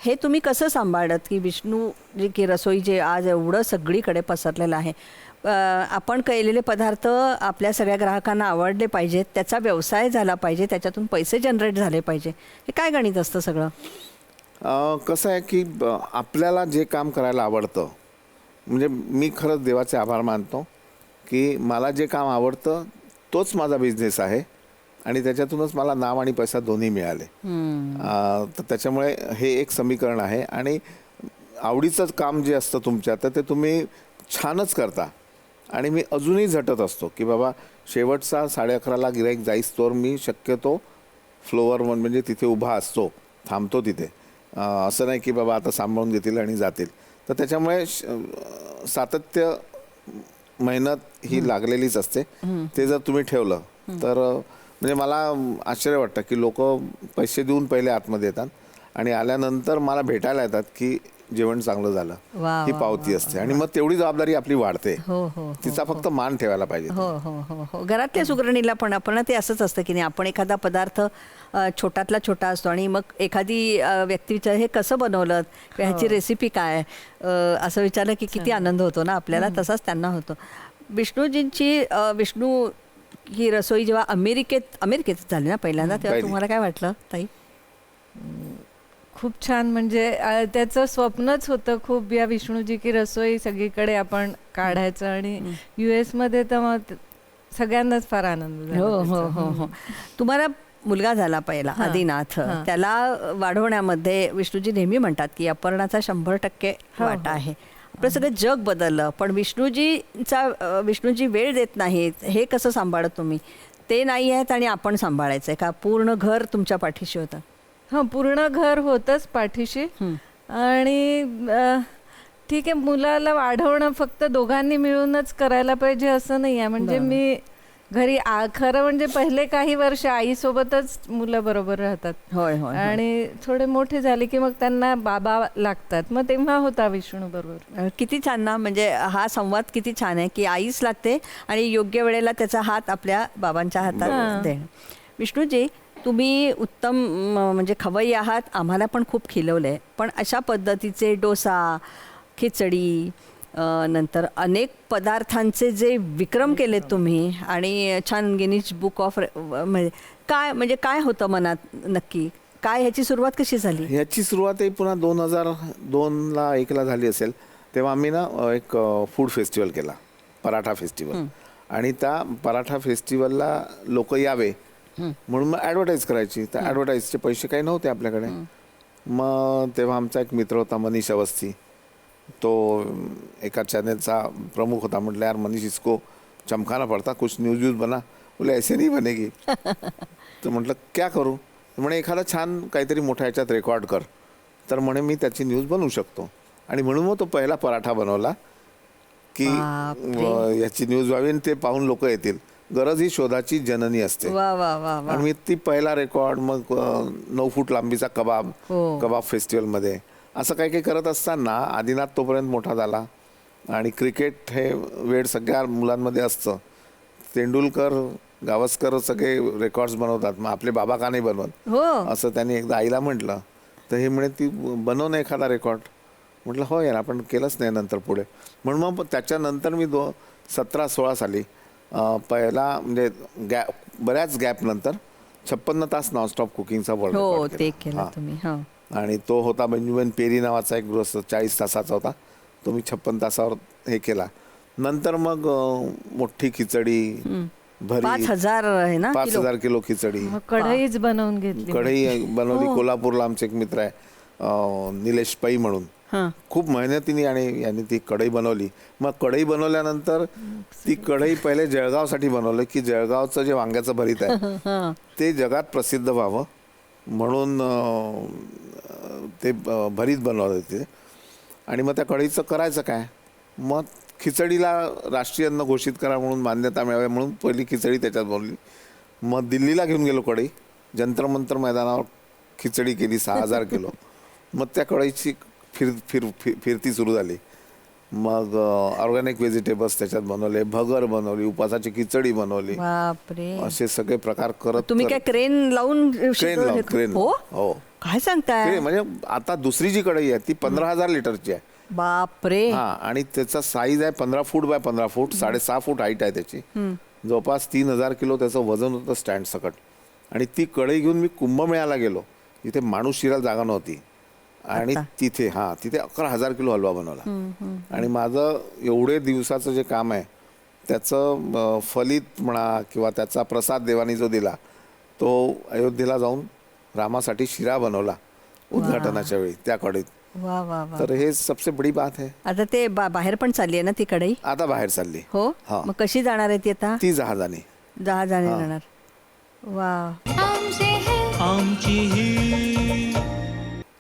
हे तुम्ही कसं सांभाळत की विष्णू जी की रसोई जे आज एवढं सगळीकडे पसरलेलं आहे, आपण केलेले पदार्थ आपल्या सगळ्या ग्राहकांना आवडले पाहिजेत, त्याचा व्यवसाय झाला पाहिजे, त्याच्यातून पैसे जनरेट झाले पाहिजे, हे काय गणित असतं सगळं? कसं आहे की आपल्याला जे काम करायला आवडतं, म्हणजे मी खरंच देवाचे आभार मानतो की मला जे काम आवडतं तोच माझा बिझनेस आहे आणि त्याच्यातूनच मला नाव आणि पैसा दोन्ही मिळाले. तर त्याच्यामुळे हे एक समीकरण आहे आणि आवडीचं काम जे असतं तुमच्या, तर ते तुम्ही छानच करता. आणि मी अजूनही झटत असतो की बाबा शेवटचा 11:30ला गिराईक जाईस्तोवर मी शक्यतो फ्लोअर म्हणजे तिथे उभा असतो, थांबतो तिथे. असं नाही की बाबा आता सांभाळून घेतील आणि जातील. तर त्याच्यामुळे सातत्य, मेहनत ही लागलेलीच असते. ते जर तुम्ही ठेवलं तर म्हणजे मला आश्चर्य वाटतं की लोक पैसे देऊन पहिले आतमध्ये येतात आणि आल्यानंतर मला भेटायला येतात की जेवण चांगलं झालं, ही पावती असते. आणि मग तेवढी जबाबदारी आपली वाढते. तिचा फक्त मान ठेवायला पाहिजे. हो हो हो हो. घरातल्या सुगरणीला पण ते असंच असतं की नाही, आपण एखादा पदार्थ छोटातला छोटा असतो आणि मग एखादी व्यक्तीचं हे कसं बनवलं, ह्याची रेसिपी काय, असं विचारलं की किती आनंद होतो ना आपल्याला, तसाच त्यांना होतो. विष्णू ही रसोई जेव्हा अमेरिकेत झाली ना पहिल्यांदा, तेव्हा तुम्हाला काय वाटलं ताई? खूप छान. म्हणजे त्याचं स्वप्नच होतं खूप, या विष्णूजी की रसोई सगळीकडे आपण काढायचं. आणि US मध्ये तर मग सगळ्यांनाच फार आनंद झाला. हो हो हो हो. तुम्हाला मुलगा झाला पहिला, आदिनाथ. त्याला वाढवण्यामध्ये विष्णूजी नेहमी म्हणतात की अपर्णाचा 100% वाटा आहे. आपलं सगळं जग बदललं, पण विष्णूजी वेळ देत नाहीत. हे कसं सांभाळत तुम्ही? ते नाही आहेत आणि आपण सांभाळायचंय का? पूर्ण घर तुमच्या पाठीशी होतं? हां, पूर्ण घर होतंच पाठीशी. आणि ठीक आहे, मुलाला वाढवणं फक्त दोघांनी मिळूनच करायला पाहिजे असं नाही आहे. म्हणजे मी घरी खरं म्हणजे पहिले काही वर्ष आईसोबतच मुलं बरोबर राहतात. होय होय. आणि थोडे मोठे झाले की मग त्यांना बाबा लागतात, मग तेव्हा होता विष्णू बरोबर. किती छान ना. म्हणजे हा संवाद किती छान आहे की आईच लागते आणि योग्य वेळेला त्याचा हात आपल्या बाबांच्या हातात देणं. विष्णूजी, तुम्ही उत्तम म्हणजे खवय्ये आहात, आम्हाला पण खूप खिलवलंय. पण अशा पद्धतीचे डोसा, खिचडी, नंतर अनेक पदार्थांचे जे विक्रम केलेत तुम्ही आणि छान गिनीज बुक ऑफ म्हणजे काय होतं मनात नक्की? काय ह्याची सुरुवात कशी झाली? ह्याची सुरुवात ही पुन्हा 2002ला 1ला झाली असेल. तेव्हा आम्ही ना एक फूड फेस्टिवल केला, पराठा फेस्टिवल. आणि त्या पराठा फेस्टिवलला लोक यावे म्हणून मग ॲडव्हर्टाईज करायची. तर ॲडव्हर्टाईजचे पैसे काही नव्हते आपल्याकडे. मग तेव्हा आमचा एक मित्र होता, मनीष अवस्थी. तो एका चॅनलचा प्रमुख होता. म्हटलं यार मनीष, इसको चमकाना पडता, कुछ न्यूज व्यूज बना. बोले ऐसे नहीं बनेगी. तर म्हटलं क्या करू? म्हणे एखादा छान काहीतरी मोठ्या ह्याच्यात रेकॉर्ड कर. तर म्हणे मी त्याची न्यूज बनवू शकतो. आणि म्हणून मग तो पहिला पराठा बनवला की याची न्यूज व्हावी आणि ते पाहून लोक येतील. गरज ही शोधाची जननी असते. आणि मी ती पहिला रेकॉर्ड, मग 9 फूट लांबीचा कबाब फेस्टिवलमध्ये, असं काही काही करत असताना आदिनाथ तोपर्यंत मोठा झाला. आणि क्रिकेट हे वेळ सगळ्या मुलांमध्ये असतं. तेंडुलकर, गावस्कर सगळे रेकॉर्ड्स बनवतात, मग आपले बाबा का नाही बनवत, असं त्यांनी एकदा आईला म्हटलं. तर हे म्हणे ती बनव ना एखादा रेकॉर्ड. म्हटलं हो यार, आपण केलंच नाही नंतर पुढे. म्हणून मग त्याच्यानंतर मी 17-16 साली पहिला म्हणजे बऱ्याच गॅप नंतर 56 तास नॉनस्टॉप कुकिंगचा वर्ल्ड केला. आणि तो होता बेंजामिन पेरी नावाचा एक गृहस्थ, 40 तासाचा होता. तो मी 56 तासावर हे केला. नंतर मग मोठी खिचडी, भरी 5,000 किलो खिचडी, कढईच बनवून घेतली. कढई बनवली. कोल्हापूरला आमचे एक मित्र आहे निलेश पै म्हणून, खूप मेहनतीने आणि यांनी ती कढई बनवली. मग कढई बनवल्यानंतर ती कढई पहिले जळगावसाठी बनवलं की जळगावचं जे वांग्याचं भरीत आहे ते जगात प्रसिद्ध व्हावं म्हणून ते भरीत बनवलं होते. आणि मग त्या कढईचं करायचं काय, मग खिचडीला राष्ट्रीय अन्न घोषित करा म्हणून मान्यता मिळावी म्हणून पहिली खिचडी त्याच्यात बनवली. मग दिल्लीला घेऊन गेलो कढई, जंतर मंतर मैदानावर खिचडी केली 6,000 किलो. मग त्या कढईची फिरती सुरू झाली. मग ऑर्गॅनिक व्हेजिटेबल्स त्याच्यात बनवले, भगर बनवली, उपासाची खिचडी बनवली. बापरे, असे सगळे प्रकार करत तुम्ही काय क्रेन लावून क्रेन हो हो काय सांगताय? म्हणजे आता दुसरी जी कढई आहे ती 15,000 लिटरची आहे. बापरे. हा, आणि त्याचा साईज आहे 15 foot by 15 foot, 6.5 foot height आहे त्याची. जवळपास 3,000 किलो त्याचं वजन होतं स्टँड सकट. आणि ती कढई घेऊन मी कुंभमेळ्याला गेलो, तिथे माणूस शिरायला जागा नव्हती, आणि तिथे 11,000 किलो हलवा बनवला. आणि माझं एवढे दिवसाचं जे काम आहे त्याचं फलित म्हणा किंवा त्याचा प्रसाद देवानी जो दिला, तो अयोध्येला जाऊन रामासाठी शिरा बनवला उद्घाटनाच्या वेळी त्या कढईत. वा वा वा. तर हे सबसे बडी बात आहे. आता ते बाहेर पण चालली आहे ना ती कढई? आता बाहेर चालली. हो, हा. मग कशी जाणार आहे ती आता? ती जहाजाने जाणार. वा. आमचे है आमची ही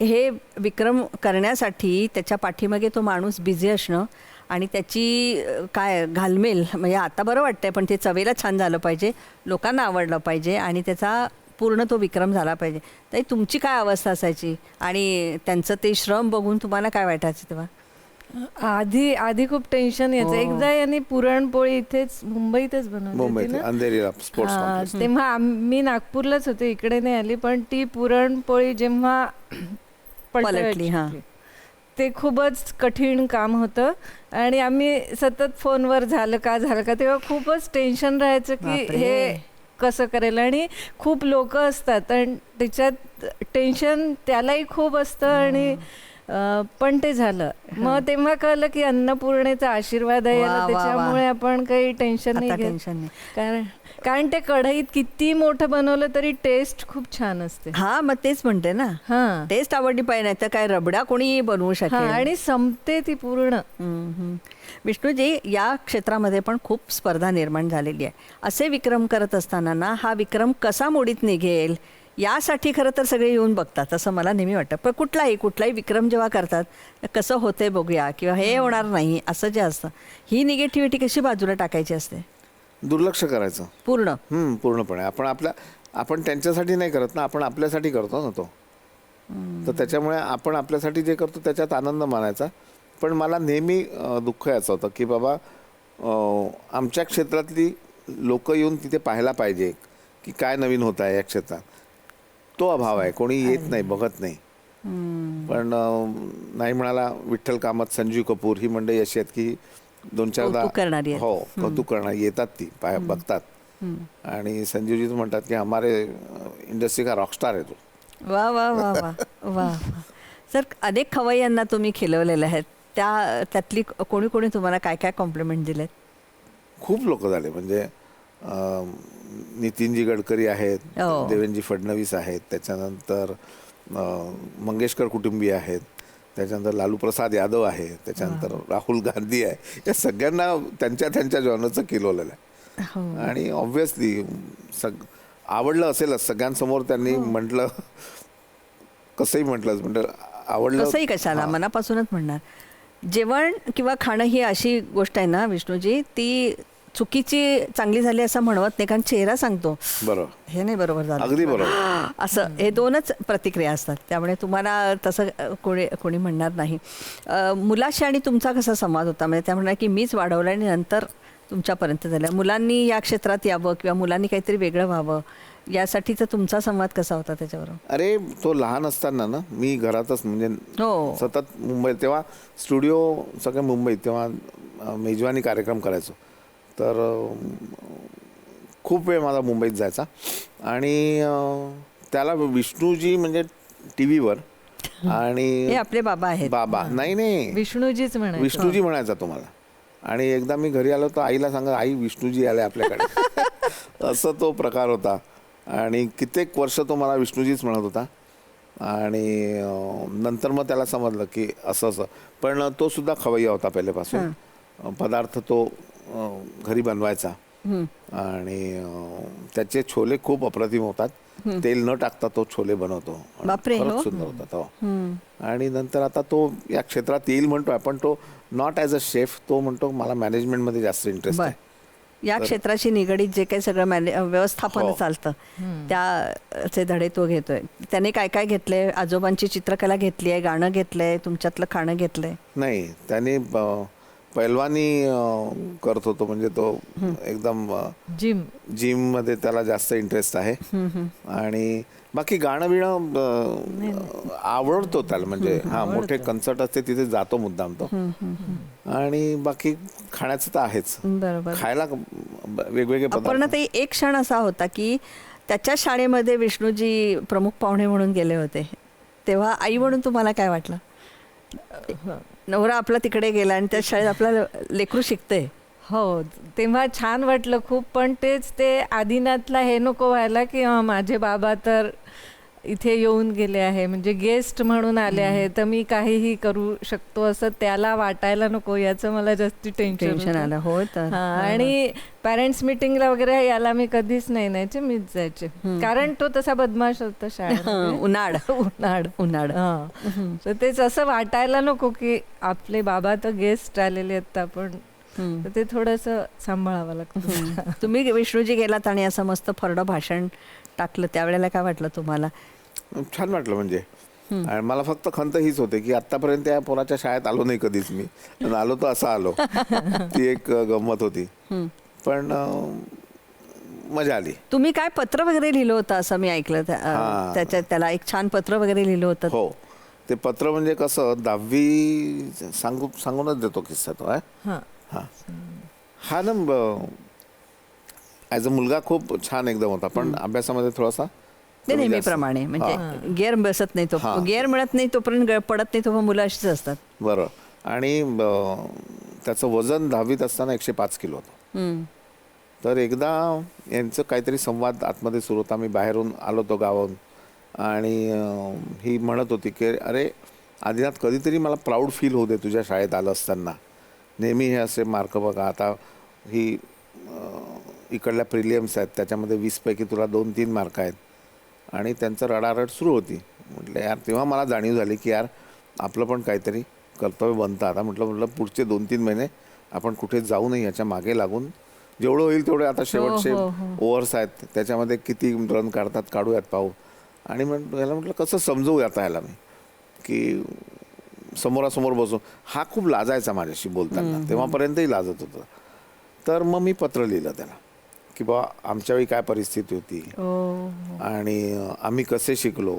हे विक्रम करण्यासाठी त्याच्या पाठीमागे तो माणूस बिझी असणं आणि त्याची काय घालमेल, म्हणजे आता बरं वाटतंय, पण ते चवेला छान झालं पाहिजे, लोकांना आवडलं पाहिजे आणि त्याचा पूर्ण तो विक्रम झाला पाहिजे. तर तुमची काय अवस्था असायची आणि त्यांचं ते श्रम बघून तुम्हाला काय वाटायचं तेव्हा? आधी खूप टेन्शन यायचं. एकदा यांनी पुरणपोळी इथेच मुंबईतच बनवली होती मुंबईत ना, अंधेरीला स्पोर्ट्स कॉम्प्लेक्स. तेव्हा मी नागपूरलाच होते, इकडे नाही आली. पण ती पुरणपोळी जेव्हा पलटली, हा, ते खूपच कठीण काम होतं. आणि आम्ही सतत फोनवर झालं का तेव्हा खूपच टेन्शन राहायचं की हे कसं करेल. आणि खूप लोक असतात आणि त्याच्यात टेन्शन त्यालाही खूप असतं. आणि पण ते झालं. मग तेव्हा कळलं की अन्नपूर्णेचा आशीर्वाद आहे, त्याच्यामुळे आपण काही टेन्शन नाही घेत. कारण ते कढईत किती मोठं बनवलं तरी टेस्ट खूप छान असते. हा, मग तेच म्हणते ना, हा, टेस्ट आवडली पाहिजे, नाही तर काय रबडा कोणी बनवू शकेल. आणि संपते ती पूर्ण. विष्णूजी, या क्षेत्रामध्ये पण खूप स्पर्धा निर्माण झालेली आहे. असे विक्रम करत असताना ना, हा विक्रम कसा मोडीत निघेल यासाठी खरं तर सगळे येऊन बघतात असं मला नेहमी वाटतं. पण कुठलाही विक्रम जेव्हा करतात कसं होतंय बघूया, किंवा हे होणार नाही असं जे असतं, ही निगेटिव्हिटी कशी बाजूला टाकायची असते? दुर्लक्ष करायचं पूर्णपणे. आपण त्यांच्यासाठी नाही करत ना, आपण आपल्यासाठी करतो ना तो. तर त्याच्यामुळे आपण आपल्यासाठी जे करतो त्याच्यात आनंद मानायचा. पण मला नेहमी दुःख याचं होतं की बाबा, आमच्या क्षेत्रातली लोक येऊन तिथे पाहायला पाहिजे की काय नवीन होत आहे या क्षेत्रात. तो अभाव आहे, कोणी येत नाही, बघत नाही. पण नाही म्हणाला विठ्ठल कामत, संजीव कपूर, ही मंडळी अशी आहेत की 2-4दा हो कौतुक करणारी येतात, ती बघतात. आणि संजीवजी म्हणतात की हमारे इंडस्ट्री का रॉकस्टार आहे तो. वा वा वा वा वा. सर, अनेक खवय्यांना तुम्ही खिलवलेलं आहे, त्यातली कोणी तुम्हाला काय काय कॉम्प्लिमेंट दिलेत? खूप लोक झाले. म्हणजे नितीनजी गडकरी आहेत, देवेंद्रजी फडणवीस आहेत, त्याच्यानंतर मंगेशकर कुटुंबीय आहेत, त्याच्यानंतर लालू प्रसाद यादव आहे, त्याच्यानंतर राहुल गांधी आहे. या सगळ्यांना त्यांच्या जॉनरचं केलेलं आहे. आणि ऑब्व्हियसली आवडलं असेलच सगळ्यांसमोर. त्यांनी म्हटलं, कसंही म्हटलं, म्हणजे आवडलं कसंही कशाला, मनापासूनच म्हणणार. जेवण किंवा खाणं ही अशी गोष्ट आहे ना विष्णूजी, ती चुकीची चांगली झाली असं म्हणवत नाही, कारण चेहरा सांगतो बरोबर, हे नाही बरोबर झालं, अगदी बरोबर, असं. हे दोनच प्रतिक्रिया असतात, त्यामुळे तुम्हाला तसं कोणी म्हणणार नाही. मुलाशी आणि तुमचा कसा संवाद होता? म्हणजे त्या म्हणणार की मीच वाढवलं आणि नंतर तुमच्यापर्यंत झालं. मुलांनी या क्षेत्रात यावं किंवा मुलांनी काहीतरी वेगळं व्हावं यासाठीचा तुमचा संवाद कसा होता त्याच्यावर? अरे, तो लहान असताना ना, मी घरातच म्हणजे सतत मुंबईत, तेव्हा स्टुडिओ सगळं मुंबईत, तेव्हा मेजवानी कार्यक्रम करायचो. तर खूप वेळ माझा मुंबईत जायचा. आणि त्याला विष्णूजी म्हणजे टी व्हीवर, आणि आपले बाबा आहेत. बाबा नाही विष्णूजीच म्हणायचा, विष्णूजी म्हणायचा तुम्हाला. आणि एकदा मी घरी आलो तर आईला सांगा, आई विष्णूजी आले आपल्याकडे. असं तो प्रकार होता. आणि कित्येक वर्ष तो मला विष्णूजीच म्हणत होता. आणि नंतर मग त्याला समजलं की असं. पण तो सुद्धा खवय्या होता पहिल्यापासून. पदार्थ तो घरी बनवायचा. आणि त्याचे छोले खूप अप्रतिम होतात. तेल न टाकता तो छोले बनवतो, खरंच सुंदर होता तो. आणि नंतर आता तो या क्षेत्रात येईल म्हणतोय, पण तो नॉट ॲज अ शेफ, तो म्हणतो मला मॅनेजमेंटमध्ये जास्त इंटरेस्ट आहे. या क्षेत्राशी निगडीत जे काही सगळं व्यवस्थापन हो. चालतं त्याचे धडे तो घेतोय. त्याने काय काय घेतलंय? आजोबांची चित्रकला घेतली आहे, गाणं घेतलंय, तुमच्यातलं खाणं घेतलंय? नाही, त्याने पैलवानी करत होतो, म्हणजे तो एकदम जिम मध्ये त्याला जास्त इंटरेस्ट आहे. आणि बाकी गाणं बिणं आवडतो त्याला, म्हणजे हा मोठे कन्सर्ट असते तिथे जातो मुद्दाम तो. आणि बाकी खाण्याचं तर आहेच, बरोबर. खायला वेगवेगळे पदार्थ. अपर्णाताई, एक क्षण असा होता की त्याच्या शाळेमध्ये विष्णूजी प्रमुख पाहुणे म्हणून गेले होते, तेव्हा आई म्हणून तुम्हाला काय वाटलं? नवरा आपला तिकडे गेला आणि त्या शाळेत आपला लेकरू शिकते. हो, तेव्हा छान वाटलं खूप. पण तेच ते आदिनाथला हे नको व्हायला की माझे बाबा तर इथे येऊन गेले आहे, म्हणजे गेस्ट म्हणून आले आहे, तर मी काहीही करू शकतो असं त्याला वाटायला नको, याचं मला जास्ती टेन्शन आलं. हो तर. आणि पॅरेंट्स मिटिंगला वगैरे याला मी कधीच नाही न्यायचे, मीच जायचे, कारण तो तसा बदमाश होता शाळेत. उन्हाळ उन्हाळ उन्हाळ. तर तेच असं वाटायला नको की आपले बाबा तर गेस्ट आलेले आहेत, आपण तर ते थोडंसं सांभाळावं लागतं. तुम्ही विष्णूजी गेलात आणि असं मस्त फरडं भाषण टाकलं, त्यावेळेला काय वाटलं तुम्हाला? छान वाटलं. म्हणजे आणि मला फक्त खंत हीच होते की आतापर्यंत या पोराच्या शाळेत आलो नाही कधीच मी, आणि आलो तर असा आलो. ती एक गंमत होती, पण मजा आली. तुम्ही काय पत्र वगैरे लिहिलं होतं असं मी ऐकलं, त्याला एक छान पत्र वगैरे लिहिलं होतं. हो, ते पत्र म्हणजे कसं, 10वी सांगूनच देतो किस्सा तो आहे. हा ना, ॲज अ मुलगा खूप छान एकदम होता, पण अभ्यासामध्ये थोडासा नेहमीप्रमाणे, म्हणजे गेअर बसत नाही, तो गेअर मिळत नाही तोपर्यंत पडत नाही, तो मुलं अशीच असतात. बरं. आणि त्याचं वजन 10वीत असताना 105 किलो होतं. तर एकदा यांचं काहीतरी संवाद आतमध्ये सुरू होता, मी बाहेरून आलो होतो गावाहून, आणि ही म्हणत होती की अरे आदिनाथ, कधीतरी मला प्राऊड फील होऊ दे तुझ्या शाळेत आलं असताना, नेहमी हे असे मार्क बघा, आता ही इकडल्या प्रिलियम्स आहेत त्याच्यामध्ये 20पैकी तुला 2-3 मार्क आहेत. आणि त्यांचं रडारड सुरू होती. म्हटलं यार, तेव्हा मला जाणीव झाली की यार आपलं पण काहीतरी कर्तव्य बनतं आता. म्हटलं पुढचे 2-3 महिने आपण कुठे जाऊ नये, याच्या मागे लागून जेवढं होईल तेवढे, आता शेवटचे ओव्हर्स आहेत त्याच्यामध्ये किती रन काढतात, काढूयात पाहू. आणि याला म्हटलं कसं समजवू आता ह्याला मी, की समोरासमोर बसून. हा खूप लाजायचा माझ्याशी बोलताना, तेव्हापर्यंतही लाजत होतं. तर मग मी पत्र लिहिलं त्याला की बा आमच्या वेळी काय परिस्थिती होती आणि आम्ही कसे शिकलो,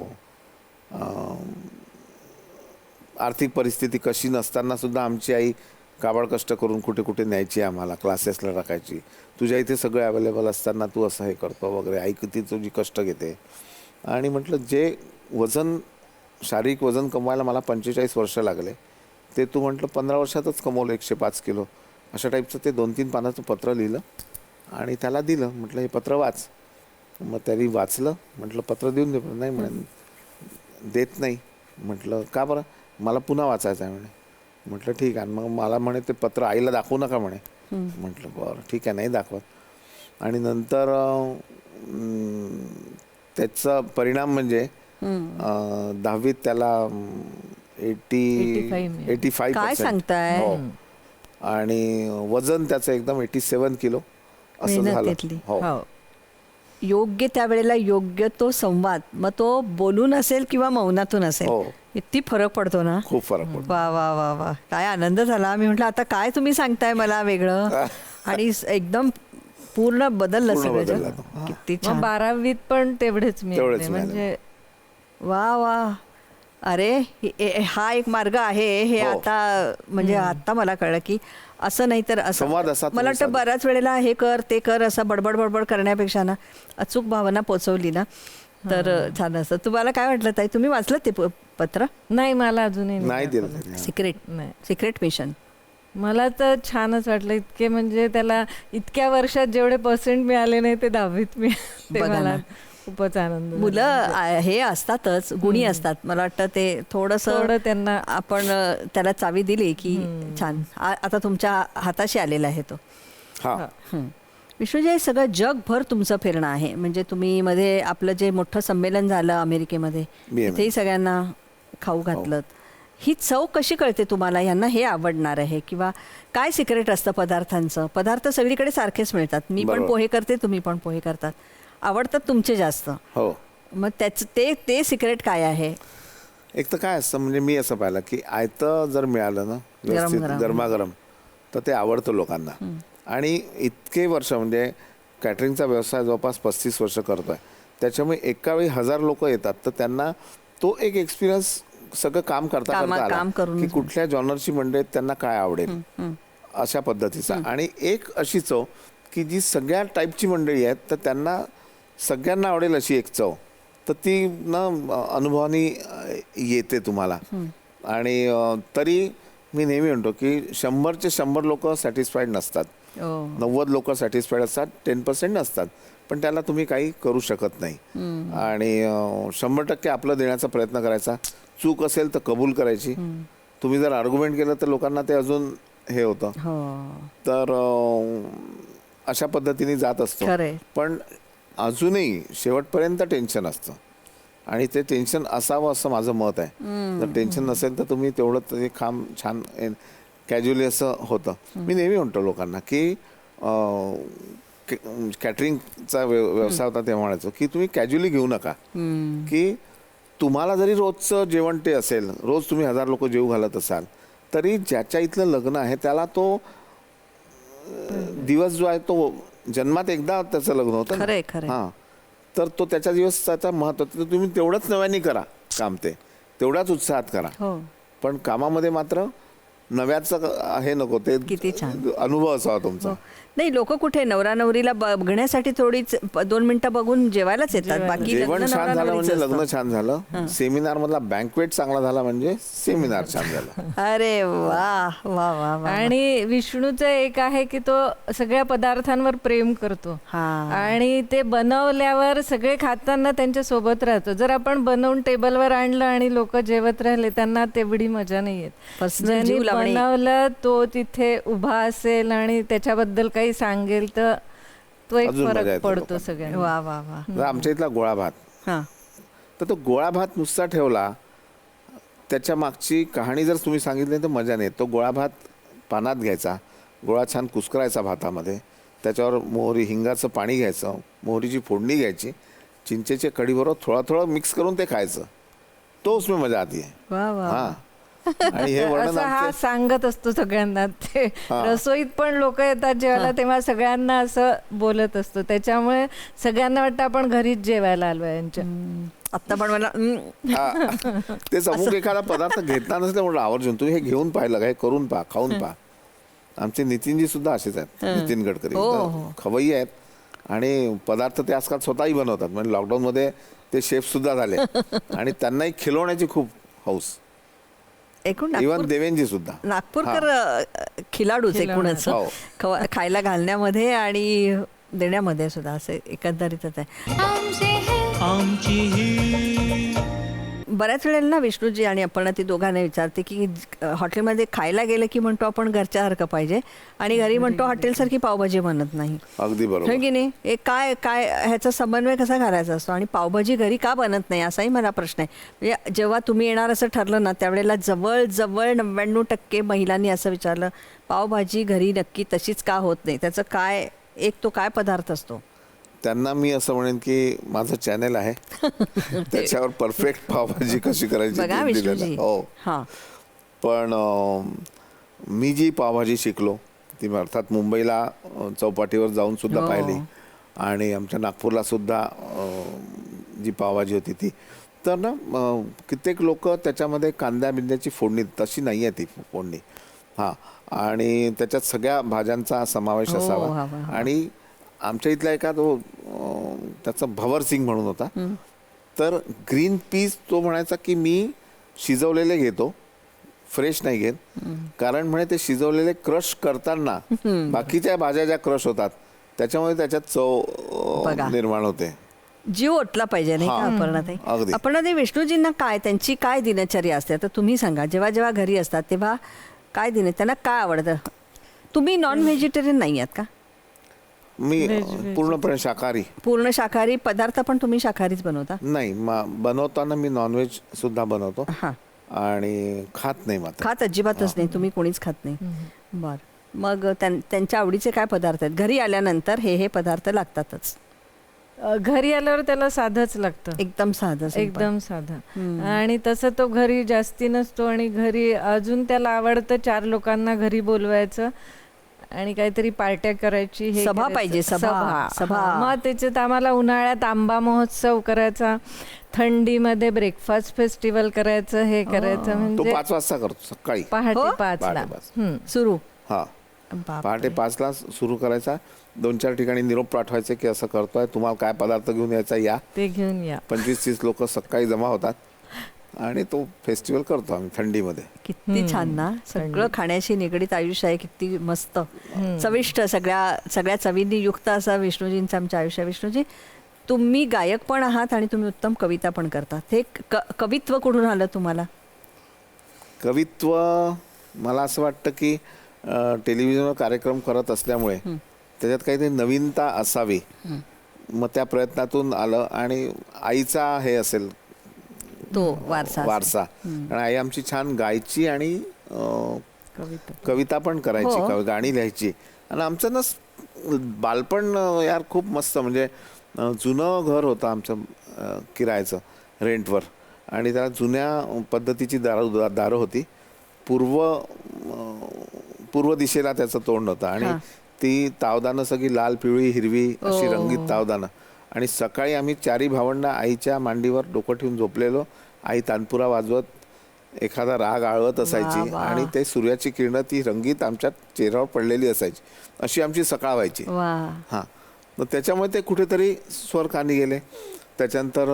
आर्थिक परिस्थिती कशी नसताना सुद्धा आमची आई काबाड कष्ट करून कुठे कुठे न्यायची, आम्हाला क्लासेसला टाकायची. तुझ्या इथे सगळे अवेलेबल असताना तू असं हे करतो वगैरे, आई किती तुझी कष्ट घेते. आणि म्हटलं जे वजन, शारीरिक वजन कमवायला मला 45 वर्ष लागले, ते तू म्हटलं 15 वर्षातच कमवलं 105 किलो. अशा टाईपचं ते 2-3 पानाचं पत्र लिहिलं आणि त्याला दिलं. म्हटलं हे पत्र वाच. मग त्यांनी वाचलं. म्हटलं पत्र देऊन दे. नाही म्हणे, देत नाही. म्हटलं का बरं? मला पुन्हा वाचायचं आहे म्हणे. म्हटलं ठीक आहे. मग मला म्हणे ते पत्र आईला दाखवू नका म्हणे. म्हटलं बरं ठीक आहे, नाही दाखवत. आणि नंतर त्याचा परिणाम म्हणजे 10वीत त्याला 85%. काय सांगताय? हो. आणि वजन त्याचं एकदम 87 किलो असं झालं. हो. योग्य त्यावेळेला योग्य तो संवाद, मग तो बोलून असेल किंवा मौनातून असेल, किती फरक पडतो ना. खूप फरक पडतो. वा वा वा वा, काय आनंद झाला. मी म्हटलं आता काय तुम्ही सांगताय मला वेगळं, आणि एकदम पूर्ण बदललं सगळं. किती छान. 12वीत पण तेवढेच मिळाले. म्हणजे वा वा. अरे हा एक मार्ग आहे हे. आता म्हणजे आता मला कळलं की असं नाही तर असं. मला वाटतं बऱ्याच वेळेला हे कर ते कर असं बडबड बडबड करण्यापेक्षा ना अचूक भावना पोचवली ना तर छान असतं. तुम्हाला काय वाटलं ताई? तुम्ही वाचलं ते पत्र? नाही, मला अजूनही नाही दिलं. Secret mission. मला तर छानच वाटलं. इतके म्हणजे त्याला इतक्या वर्षात जेवढे पर्सेंट मिळाले नाही ते 10वीत मिळाले. मला खूपच आनंद. मुलं हे असतातच, गुणी असतात. मला वाटतं ते थोडंसं त्यांना आपण त्याला चावी दिली की छान. आता तुमच्या हाताशी आलेला आहे तो. विष्णूजी, सगळं जगभर तुमचं फिरणं आहे. म्हणजे तुम्ही मध्ये आपलं जे मोठं संमेलन झालं अमेरिकेमध्ये, तिथेही सगळ्यांना खाऊ घातलं. ही चव कशी कळते तुम्हाला, यांना हे आवडणार आहे, किंवा काय सिक्रेट असतं पदार्थांचं? पदार्थ सगळीकडे सारखेच मिळतात, मी पण बरोबर. पोहे करते, तुम्ही पण पोहे करतात, आवडतात तुमचे जास्त, हो. मग त्याचं ते सिक्रेट काय आहे? एक तर काय असतं, म्हणजे मी असं पाहिलं की आयतं जर मिळालं ना व्यवस्थित गरम. गरमागरम, तर ते आवडतं लोकांना. आणि इतके वर्ष म्हणजे कॅटरिंगचा व्यवसाय जवळपास 35 वर्ष करतोय, त्याच्यामुळे एका वेळी 1000 लोक येतात, तर त्यांना तो एक एक्सपिरियन्स सगळं काम करता काम आला करून. की कुठल्या जॉनरची मंडळी आहेत, त्यांना काय आवडेल अशा पद्धतीचा. आणि एक अशी चव की जी सगळ्या टाईपची मंडळी आहेत, तर त्यांना सगळ्यांना आवडेल अशी एक चव, तर ती ना अनुभवाने येते तुम्हाला. आणि तरी मी नेहमी म्हणतो की 100चे 100 लोक सॅटिस्फाईड नसतात, 90 लोक सॅटिस्फाईड असतात, 10% नसतात, पण त्याला तुम्ही काही करू शकत नाही. आणि 100% आपलं देण्याचा प्रयत्न करायचा. चूक असेल तर कबूल करायची. तुम्ही जर आर्ग्युमेंट केलं तर लोकांना ते अजून हे होतं. तर अशा पद्धतीने जात असतो. पण अजूनही शेवटपर्यंत टेन्शन असतं, आणि ते टेन्शन असावं असं माझं मत आहे. जर टेन्शन नसेल तर तुम्ही तेवढं ते काम छान कॅज्युअली असं होतं. मी नेहमी म्हणतो लोकांना की कॅटरिंगचा व्यवसाय होता तेव्हा म्हणायचो की तुम्ही कॅज्युअली घेऊ नका, की तुम्हाला जरी रोजचं जेवण ते असेल, रोज तुम्ही 1000 लोक जेवू घालत असाल, तरी ज्याच्या इथलं लग्न आहे त्याला तो दिवस जो आहे तो जन्मात एकदा त्याचं लग्न होतं. हां, तर तो त्याच्या दिवसाचा महत्व, तुम्ही तेवढंच नव्याने करा काम, ते तेवढ्याच उत्साहात करा. पण कामामध्ये मात्र नव्याचं हे नको, ते किती छान अनुभव असावा तुमचा. नाही, लोक कुठे नवरा नवरीला बघण्यासाठी थोडीच 2 मिनिटं बघून जेवायलाच येतात, बाकी जेवण छान झालं म्हणजे लग्न छान झालं, सेमिनार मधला बँक्वेट चांगला झाला म्हणजे सेमिनार छान झालं. अरे वा वा वा वा. आणि विष्णूचं एक आहे की तो सगळ्या पदार्थांवर प्रेम करतो, आणि ते बनवल्यावर सगळे खाताना त्यांच्या सोबत राहतो. जर आपण बनवून टेबलवर आणलं आणि लोक जेवत राहिले, त्यांना तेवढी मजा नाही येत. ज्यांनी बनवलं तो तिथे उभा असेल आणि त्याच्याबद्दल काही सांगेल, तर तो एक फरक पडतो सगळ्यांना. वा वा वा. आमच्या इथला गोळा भात, तर तो गोळा भात नुसता ठेवला, त्याच्या मागची कहाणी जर तुम्ही सांगितली तर मजा नाही. तो गोळा भात पानात घ्यायचा, गोळा छान कुस्करायचा भातामध्ये, त्याच्यावर मोहरी हिंगाचं पाणी घ्यायचं, मोहरीची फोडणी घ्यायची, चिंचेच्या कढीबरोबर थोडा थोडा मिक्स करून ते खायचं, तो उसमें मजा आती है. वा. आणि हे वर्णन हा सांगत असतो सगळ्यांना. ते रसोईत पण लोक येतात जेवायला, तेव्हा सगळ्यांना असं बोलत असतो. त्याच्यामुळे सगळ्यांना वाटतं आपण घरीच जेवायला आलोय यांच्या. आत्ता पण मला तेच अमुक एखादा पदार्थ घेतला नसलं म्हटलं आवर्जून तुम्ही हे घेऊन पाहिलं का, हे करून पहा, खाऊन पहा. आमचे नितीनजी सुद्धा असेच आहेत, नितीन गडकरी खवय्ये आहेत, आणि पदार्थ ते आजकाल स्वतःही बनवतात. म्हणजे लॉकडाऊनमध्ये ते शेफ सुद्धा झाले, आणि त्यांनाही खिलवण्याची खूप हौस. इव्हन देवेंजी सुद्धा नागपूरकर खिलाडूच एकूणच खायला घालण्यामध्ये आणि देण्यामध्ये सुद्धा, असे एकंदरीतच आहे. बऱ्याच वेळेला ना विष्णूजी आणि आपण ती दोघांना विचारते की हॉटेलमध्ये खायला गेलं की म्हणतो आपण घरच्यासारखं पाहिजे, आणि घरी म्हणतो हॉटेलसारखी पावभाजी बनत नाही. अगदी बरोबर की नाही? काय काय ह्याचा समन्वय कसा करायचा असतो, आणि पावभाजी घरी का बनत नाही असाही मला प्रश्न आहे. म्हणजे जेव्हा तुम्ही येणार असं ठरलं ना, त्यावेळेला जवळ 99% महिलांनी असं विचारलं, पावभाजी घरी नक्की तशीच का होत नाही, त्याचं काय, तो काय पदार्थ असतो? त्यांना मी असं म्हणेन की माझं चॅनल आहे, त्याच्यावर परफेक्ट पावभाजी कशी करायची. हो, पण मी जी पावभाजी शिकलो ती अर्थात मुंबईला चौपाटीवर जाऊन सुद्धा पाहिली, आणि आमच्या नागपूरला सुद्धा जी पावभाजी होती ती, तर ना कित्येक लोक त्याच्यामध्ये कांद्या बिंद्याची फोडणी, तशी नाही आहे ती फोडणी. आणि त्याच्यात सगळ्या भाज्यांचा समावेश असावा. आणि आमच्या इथला एका तो त्याचा भवर सिंग म्हणून होता, तर ग्रीन पीस तो म्हणायचा की मी शिजवलेले घेतो, फ्रेश नाही घेत, कारण म्हणे ते शिजवलेले क्रश करताना बाकीच्या भाज्या ज्या क्रश होतात त्याच्यामुळे त्याच्यात चव निर्माण होते. जीव ओतला पाहिजे नाही का? अपर्णाताई, विष्णूजींना काय, त्यांची काय दिनचर्या असते आता तुम्ही सांगा. जेव्हा जेव्हा घरी असतात तेव्हा काय त्यांना काय आवडतं? तुम्ही नॉन व्हेजिटेरियन नाही आहात का? मी पूर्णपणे शाकाहारी. पूर्ण शाकाहारी पदार्थ पण तुम्ही शाकाहारीच बनवता? नाही, बनवताना मी नॉनव्हेज सुद्धा बनवतो, आणि खात नाही मात्र. खात अजिबातच नाही, तुम्ही कोणीच खात नाही. बर, मग त्यांच्या आवडीचे काय पदार्थ आहेत? घरी आल्यानंतर हे पदार्थ लागतातच. घरी आल्यावर त्याला साधंच लागतं, एकदम साधं, एकदम साधं. आणि तसं तो घरी जास्ती नसतो, आणि घरी अजून त्याला आवडतं 4 लोकांना घरी बोलवायचं आणि काहीतरी पार्ट्या करायची, हे सभा पाहिजे, सभा. मग त्याच्यात आम्हाला उन्हाळ्यात आंबा महोत्सव करायचा, थंडीमध्ये ब्रेकफास्ट फेस्टिवल करायचं, हे करायचं. तो म्हणजे 5 वाजता करतो सकाळी, पहाटे हो? 5ला सुरू. हा, पहाटे 5ला सुरू करायचा. 2-4 ठिकाणी निरोप पाठवायचे की असं करतोय, तुम्हाला काय पदार्थ घेऊन यायचा या, ते घेऊन या. 25-30 लोक सकाळी जमा होतात आणि तो फेस्टिवल करतो आम्ही थंडीमध्ये. किती छान ना, सगळं खाण्याशी निगडीत आयुष्य आहे, किती मस्त चविष्ट, सगळ्या चवींनी युक्त असं विष्णूजींचं आमचं आयुष्य. विष्णूजी, तुम्ही गायक पण आहात आणि तुम्ही उत्तम कविता पण करतात. हे कवित्व कुठून आलं तुम्हाला? कवित्व मला असं वाटतं की टेलिव्हिजनवर कार्यक्रम करत असल्यामुळे त्याच्यात काहीतरी नवीनता असावी, मग त्या प्रयत्नातून आलं. आणि आईचा हे असेल तो वारसा. आणि आई आमची छान गायची आणि कविता पण करायची, गाणी लिहायची. आणि आमचं ना बालपण यार खूप मस्त, म्हणजे जुनं घर होतं आमचं किरायचं, रेंटवर, आणि त्याला जुन्या पद्धतीची दारं होती. पूर्व दिशेला त्याचं तोंड होतं आणि ती तावदानं सगळी लाल, पिवळी, हिरवी अशी रंगीत तावदानं. आणि सकाळी आम्ही 4 भावंड आईच्या मांडीवर डोकं ठेवून झोपलेलो. आई तानपुरा वाजवत एखादा राग आळवत असायची आणि ते सूर्याची किरणं ती रंगीत आमच्या चेहऱ्यावर पडलेली असायची. अशी आमची सकाळ व्हायची. हां, मग त्याच्यामुळे ते कुठेतरी स्वर कानी गेले. त्याच्यानंतर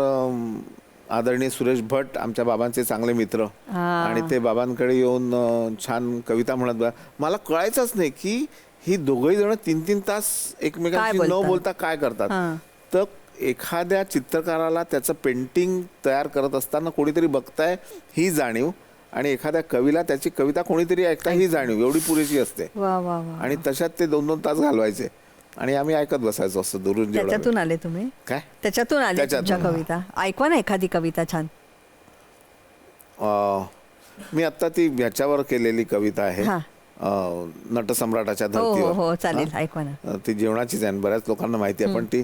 आदरणीय सुरेश भट आमच्या बाबांचे चांगले मित्र, आणि ते बाबांकडे येऊन छान कविता म्हणत. मला कळायचंच नाही की ही दोघंही जण 3-3 तास एकमेकांशी न बोलता काय करतात. तर एखाद्या चित्रकाराला त्याचं पेंटिंग तयार करत असताना कोणीतरी बघताय ही जाणीव, आणि एखाद्या कवीला त्याची कविता कोणीतरी ऐकताय ही जाणीव एवढी पुरेशी असते. आणि तशात ते 2-2 तास घालवायचे आणि आम्ही ऐकत बसायचो असं दुरून. त्याच्यातून आले तुम्ही? काय त्याच्यातून आले तुमच्या कविता? ऐकवा ना एखादी कविता छान. मी आता ती ह्याच्यावर केलेली कविता आहे, नटसम्राटाच्या धर्तीवर. हो, चालेल, ऐकवा ना. ती जेवणाचीच आहे, बऱ्याच लोकांना माहिती आहे, पण ती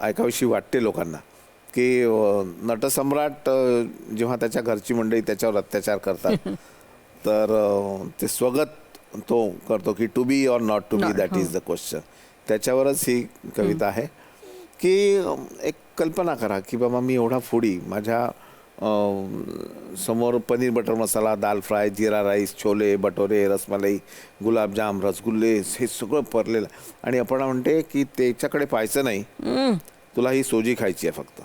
ऐकावीशी वाटते लोकांना. की नटसम्राट जेव्हा त्याच्या घरची मंडळी त्याच्यावर अत्याचार करतात तर ते स्वगत तो करतो की to be or not to be, that is the question. त्याच्यावरच ही कविता आहे. की एक कल्पना करा की बाबा मी एवढा फूडी, माझ्या समोर पनीर बटर मसाला, दाल फ्राय, जिरा राईस, छोले भटोरे, रसमलाई, गुलाबजाम, रसगुल्ले, हे सगळं भरलेलं. आणि आपण म्हणते की त्याच्याकडे पाहायचं नाही, तुला ही सोजी खायची आहे फक्त.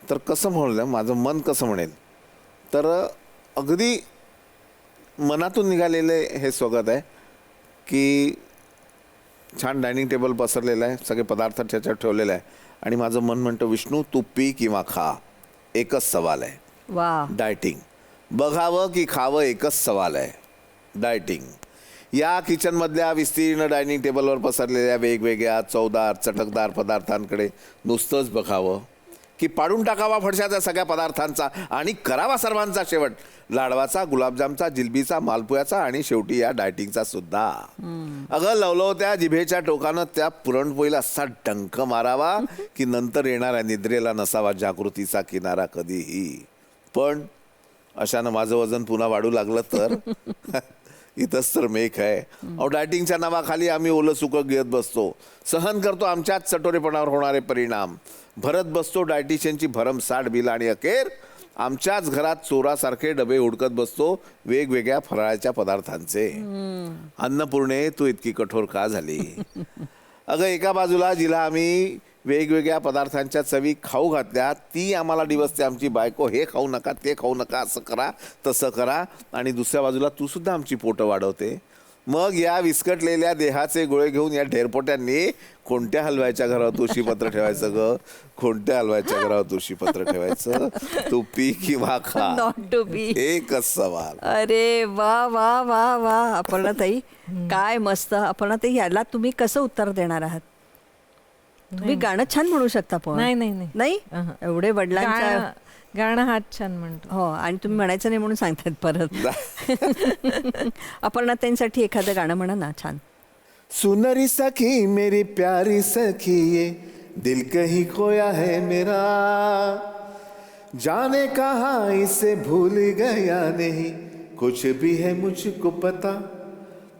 तर कसं म्हणलं, माझं मन कसं म्हणेल? तर अगदी मनातून निघालेले हे स्वागत आहे की छान डायनिंग टेबल पसरलेलं आहे, सगळे पदार्थ त्याच्यात ठेवलेले आहे, आणि माझं मन म्हणतं विष्णू तू पी किंवा खा, एकच सवाल आहे. डायटिंग. बघावं की खावं एकच सवाल आहे. डायटिंग. या किचनमधल्या विस्तीर्ण डायनिंग टेबलवर पसरलेल्या वेगवेगळ्या चवदार चटकदार पदार्थांकडे नुसतंच बघावं की पाडून टाकावा फडशाच्या सगळ्या पदार्थांचा आणि करावा सर्वांचा शेवट, लाडवाचा, गुलाबजामचा, जिलबीचा, मालपुयाचा आणि शेवटी या डायटिंगचा सुद्धा. अगं लवलवत्या जिभेच्या टोकानं त्या पुरणपोळीला असा डंक मारावा की नंतर येणाऱ्या निद्रेला नसावा जागृतीचा किनारा कधीही. पण अशानं माझं वजन पुन्हा वाढू लागलं तर इथंच तर मेख आहे. अहो, डायटिंगच्या नावाखाली आम्ही ओलं सुकं घेत बसतो, सहन करतो आमच्याच चटोरेपणावर होणारे परिणाम, भरत बसतो डायटिशियनची भरमसाठ बिल, आणि अखेर आमच्याच घरात चोरासारखे डबे हुडकत बसतो वेगवेगळ्या फराळाच्या पदार्थांचे. अन्नपूर्णे तू इतकी कठोर का झाली? अगं, एका बाजूला जिला आम्ही वेगवेगळ्या पदार्थांच्या चवी खाऊ घातल्या, ती आम्हाला डिवसते आमची बायको, हे खाऊ नका, ते खाऊ नका, असं करा, तसं करा. आणि दुसऱ्या बाजूला तू सुद्धा आमची पोटं वाढवते. मग या विस्कटलेल्या देहाचे गोळे घेऊन या ढेरपोट्यांनी कोणत्या हलवायच्या घरावर तुळशीपत्र ठेवायचं ग? कोणत्या हलवायच्या घरावर तुळशीपत्र ठेवायचं? तू पी किंवा खा, नॉट टू बी, एकच सवाल. अरे वा वा वा वा. अपर्णाताई, काय मस्त. अपर्णाताई, याला तुम्ही कसं उत्तर देणार आहात? तुम्ही गाणं छान म्हणू शकता पण नाही नाही नाही नाही एवढे वडिलांच्या गाणं हात छान म्हणतो. हो आणि तुम्ही म्हणायचं नाही म्हणून सांगतात परत. अपर्णा त्यांसाठी एखादं गाणं म्हणा ना छान. सुनरी सखी मेरी प्यारी सखी ये दिल कहीं खोया है मेरा, जाने कहाँ इसे भूल गया नहीं, कुछ भी है मुझको पता,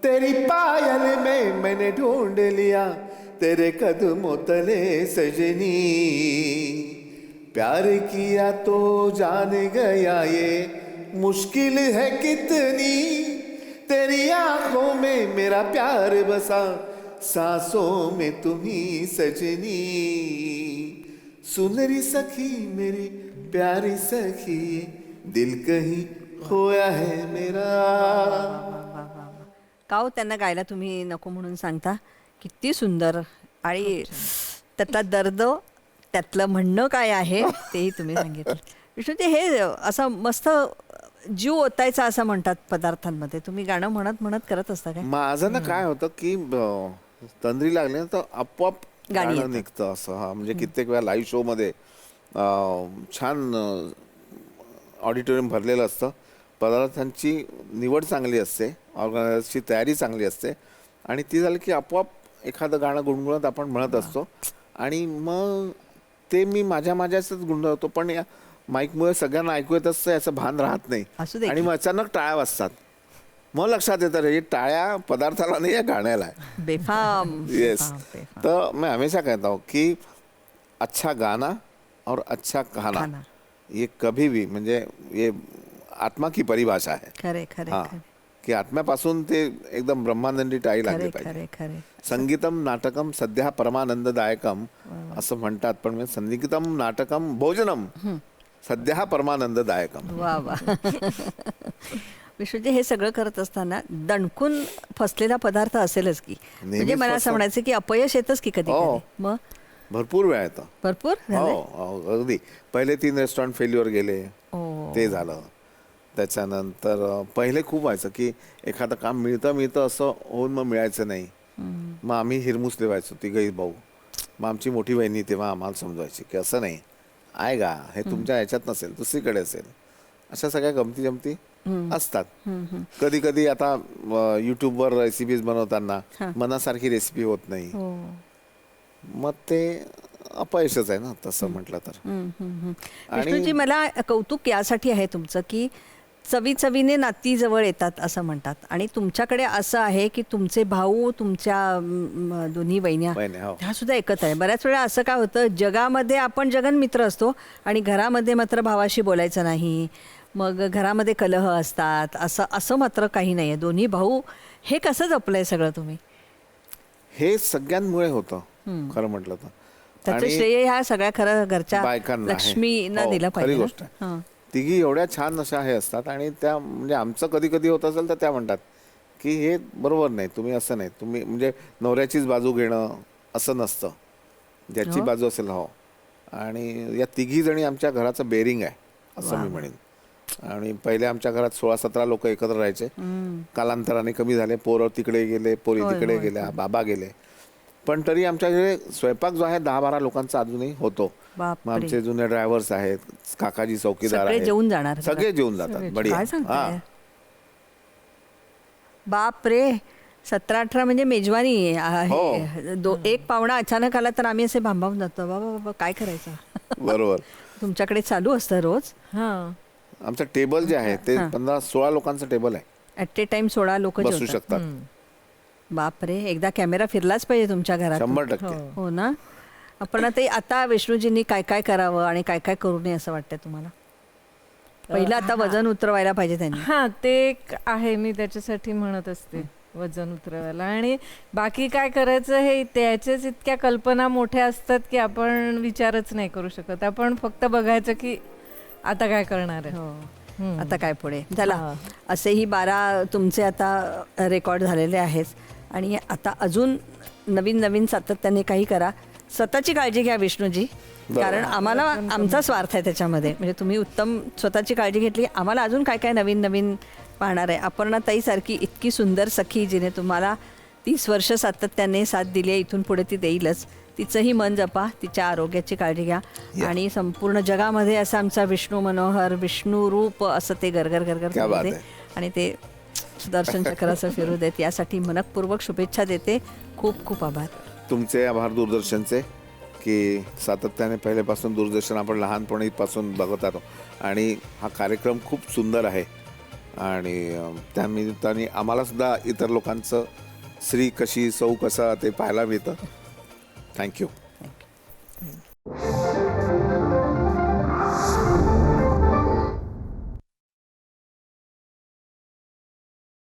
तेरी पायल में मैंने ढूंढ लिया तेरे कदमों तले सजनी, प्यार किया तो जान गया ये मुश्किल है कितनी, तेरी आंखों में मेरा प्यार बसा, सांसों में तुम्ही सजनी, सुनरी सखी मेरी प्यारी सखी दिल कहीं खोया है मेरा. का हो त्यांना गायला तुम्ही नको म्हणून सांगता? किती सुंदर. आणि त्यातला दर्द, त्यातलं म्हणणं काय आहे तेही तुम्ही सांगितलं. विष्णूजी हे असं मस्त जीव ओतायचा असं म्हणतात पदार्थांमध्ये, तुम्ही गाणं म्हणत म्हणत करत असता काय? माझं ना काय होतं की तंद्री लागली ना तर आपोआप गाणी गाणं निघतं असं. हा म्हणजे कित्येक वेळा लाईव्ह शो मध्ये छान ऑडिटोरियम भरलेलं असतं, पदार्थांची निवड चांगली असते, ऑर्गनायझरची तयारी चांगली असते आणि ती झाली की आपोआप एखादं गाणं गुणगुणत आपण म्हणत असतो आणि मग ते मी माझ्याच गुणगुणवतो, पण या माईकमुळे सगळ्यांना ऐकू येत असतं याचं भान राहत नाही आणि मग अचानक टाळ्या वाजतात. मग लक्षात येतं हे टाळ्या पदार्थाला नाही या गाण्याला आहे. बेफाम. येस. तर मैं हमेशा कहता हूँ कि अच्छा गाना और अच्छा खाना ये कभी भी म्हणजे ये आत्मा की परिभाषा आहे. खरे खरे की आत्म्यापासून ते एकदम ब्रह्मानंदी टाळी लागली खरे पाहिजे. खरे. संगीतम नाटकम सध्या परमानंददायकम असं म्हणतात, पण संगीतम नाटकम भोजनम सध्या परमानंददायकम. वा वा. विष्णूजी हे सगळं करत असताना दणकून फसलेला पदार्थ असेलच की? म्हणजे मला असं म्हणायचं की अपयश येतच की कधी कधी? मग भरपूर वेळा येतं. भरपूर हो अगदी. पहिले 3 रेस्टॉरंट फेल्युअर गेले, ते झालं. त्याच्यानंतर पहिले खूप व्हायचं की एखादं काम मिळतं असं होऊन मग मिळायचं नाही, मग आम्ही हिरमुसले व्हायचो तिघही भाऊ. मग आमची मोठी बहिणी तेव्हा आम्हाला समजवायची की असं नाही आहे का, हे तुमच्या ह्याच्यात नसेल, दुसरीकडे असेल. अशा सगळ्या गमती जमती असतात. कधी कधी आता युट्यूबवर रेसिपीज बनवताना मनासारखी रेसिपी होत नाही, मग ते अपयशच आहे ना तसं म्हटलं तर. विष्णूजी मला कौतुक यासाठी आहे तुमचं की चवीने नाती जवळ येतात असं म्हणतात, आणि तुमच्याकडे असं आहे की तुमचे भाऊ, तुमच्या दोन्ही वहिन्या ह्या सुद्धा एकत्र आहे. बऱ्याच वेळा असं काय होतं, जगामध्ये आपण जगन मित्र असतो आणि घरामध्ये मात्र भावाशी बोलायचं नाही, मग घरामध्ये कलह असतात, असं मात्र काही नाही आहे. दोन्ही भाऊ हे कसं जपलंय सगळं तुम्ही? हे सगळ्यांमुळे होतं खरं म्हटलं तर. त्याचं श्रेय ह्या सगळ्या खरं घरच्या बायकांना लक्ष्मीना दिलं पाहिजे. गोष्ट आहे. तिघी एवढ्या छान अशा हे असतात आणि त्या म्हणजे आमचं कधी कधी होत असेल तर त्या म्हणतात की हे बरोबर नाही, तुम्ही असं नाही, तुम्ही म्हणजे नवऱ्याचीच बाजू घेणं असं नसतं, ज्याची बाजू असेल. हो. आणि या तिघी जणी आमच्या घराचं बेरिंग आहे असं मी म्हणेन. आणि पहिले आमच्या घरात 16-17 लोक एकत्र राहायचे, कालांतराने कमी झाले, पोरं तिकडे गेले, पोरी तिकडे गेल्या, बाबा गेले, पण तरी आमच्याकडे स्वयंपाक जो आहे 10-12 लोकांचा अजूनही होतो. मग आमचे जुने ड्रायव्हर्स आहेत, काकाजी चौकीदार आहेत, सगळे जेवून जातात. बढिया. बाप रे, 17-18 म्हणजे मेजवानी आहे. एक पाहुणा अचानक आला तर आम्ही असे भांबावून जातो, बाबा काय करायचं. बरोबर. तुमच्याकडे चालू असतं रोज? आमचं टेबल जे आहे ते 15-16 लोकांचं टेबल आहे. ऍट ए टाइम 16 लोक बसू शकतात. बापरे, एकदा कॅमेरा फिरलाच पाहिजे तुमच्या घरात. 100%. हो ना. आपण आता विष्णूजींनी काय काय करावं आणि काय काय करू नये असं वाटतंय तुम्हाला? पहिलं आता वजन उतरवायला पाहिजे त्यांनी. ते एक आहे, मी त्याच्यासाठी म्हणत असते वजन उतरवायला. आणि बाकी काय करायचं हे त्याच्याच इतक्या कल्पना मोठ्या असतात की आपण विचारच नाही करू शकत. आपण फक्त बघायचं की आता काय करणार आहे, आता काय पुढे. चला, असेही 12 तुमचे आता रेकॉर्ड झालेले आहेत आणि आता अजून नवीन सातत्याने काही करा. स्वतःची काळजी घ्या विष्णूजी, कारण आम्हाला आमचा स्वार्थ आहे त्याच्यामध्ये. म्हणजे तुम्ही उत्तम स्वतःची काळजी घेतली, आम्हाला अजून काय काय नवीन पाहणार आहे. अपर्णा ताईसारखी इतकी सुंदर सखी जिने तुम्हाला 30 वर्ष सातत्याने साथ दिली आहे, इथून पुढे ती देईलच. तिचंही मन जपा, तिच्या आरोग्याची काळजी घ्या आणि संपूर्ण जगामध्ये असा आमचा विष्णू मनोहर, विष्णू रूप असं ते गरगर गरगर क्या फिरू बात दे आहे. आणि ते सुदर्शन चक्र असं फिरू देत, यासाठी मनपूर्वक शुभेच्छा देते. खूप खूप आभार. तुमचे आभार दूरदर्शनचे, की सातत्याने पहिल्यापासून दूरदर्शन आपण लहानपणीपासून बघत आलो आणि हा कार्यक्रम खूप सुंदर आहे आणि त्यानिमित्ताने आम्हाला सुद्धा इतर लोकांचं स्त्री कशी, सौ कसा ते पाहायला मिळतं. थँक्यू.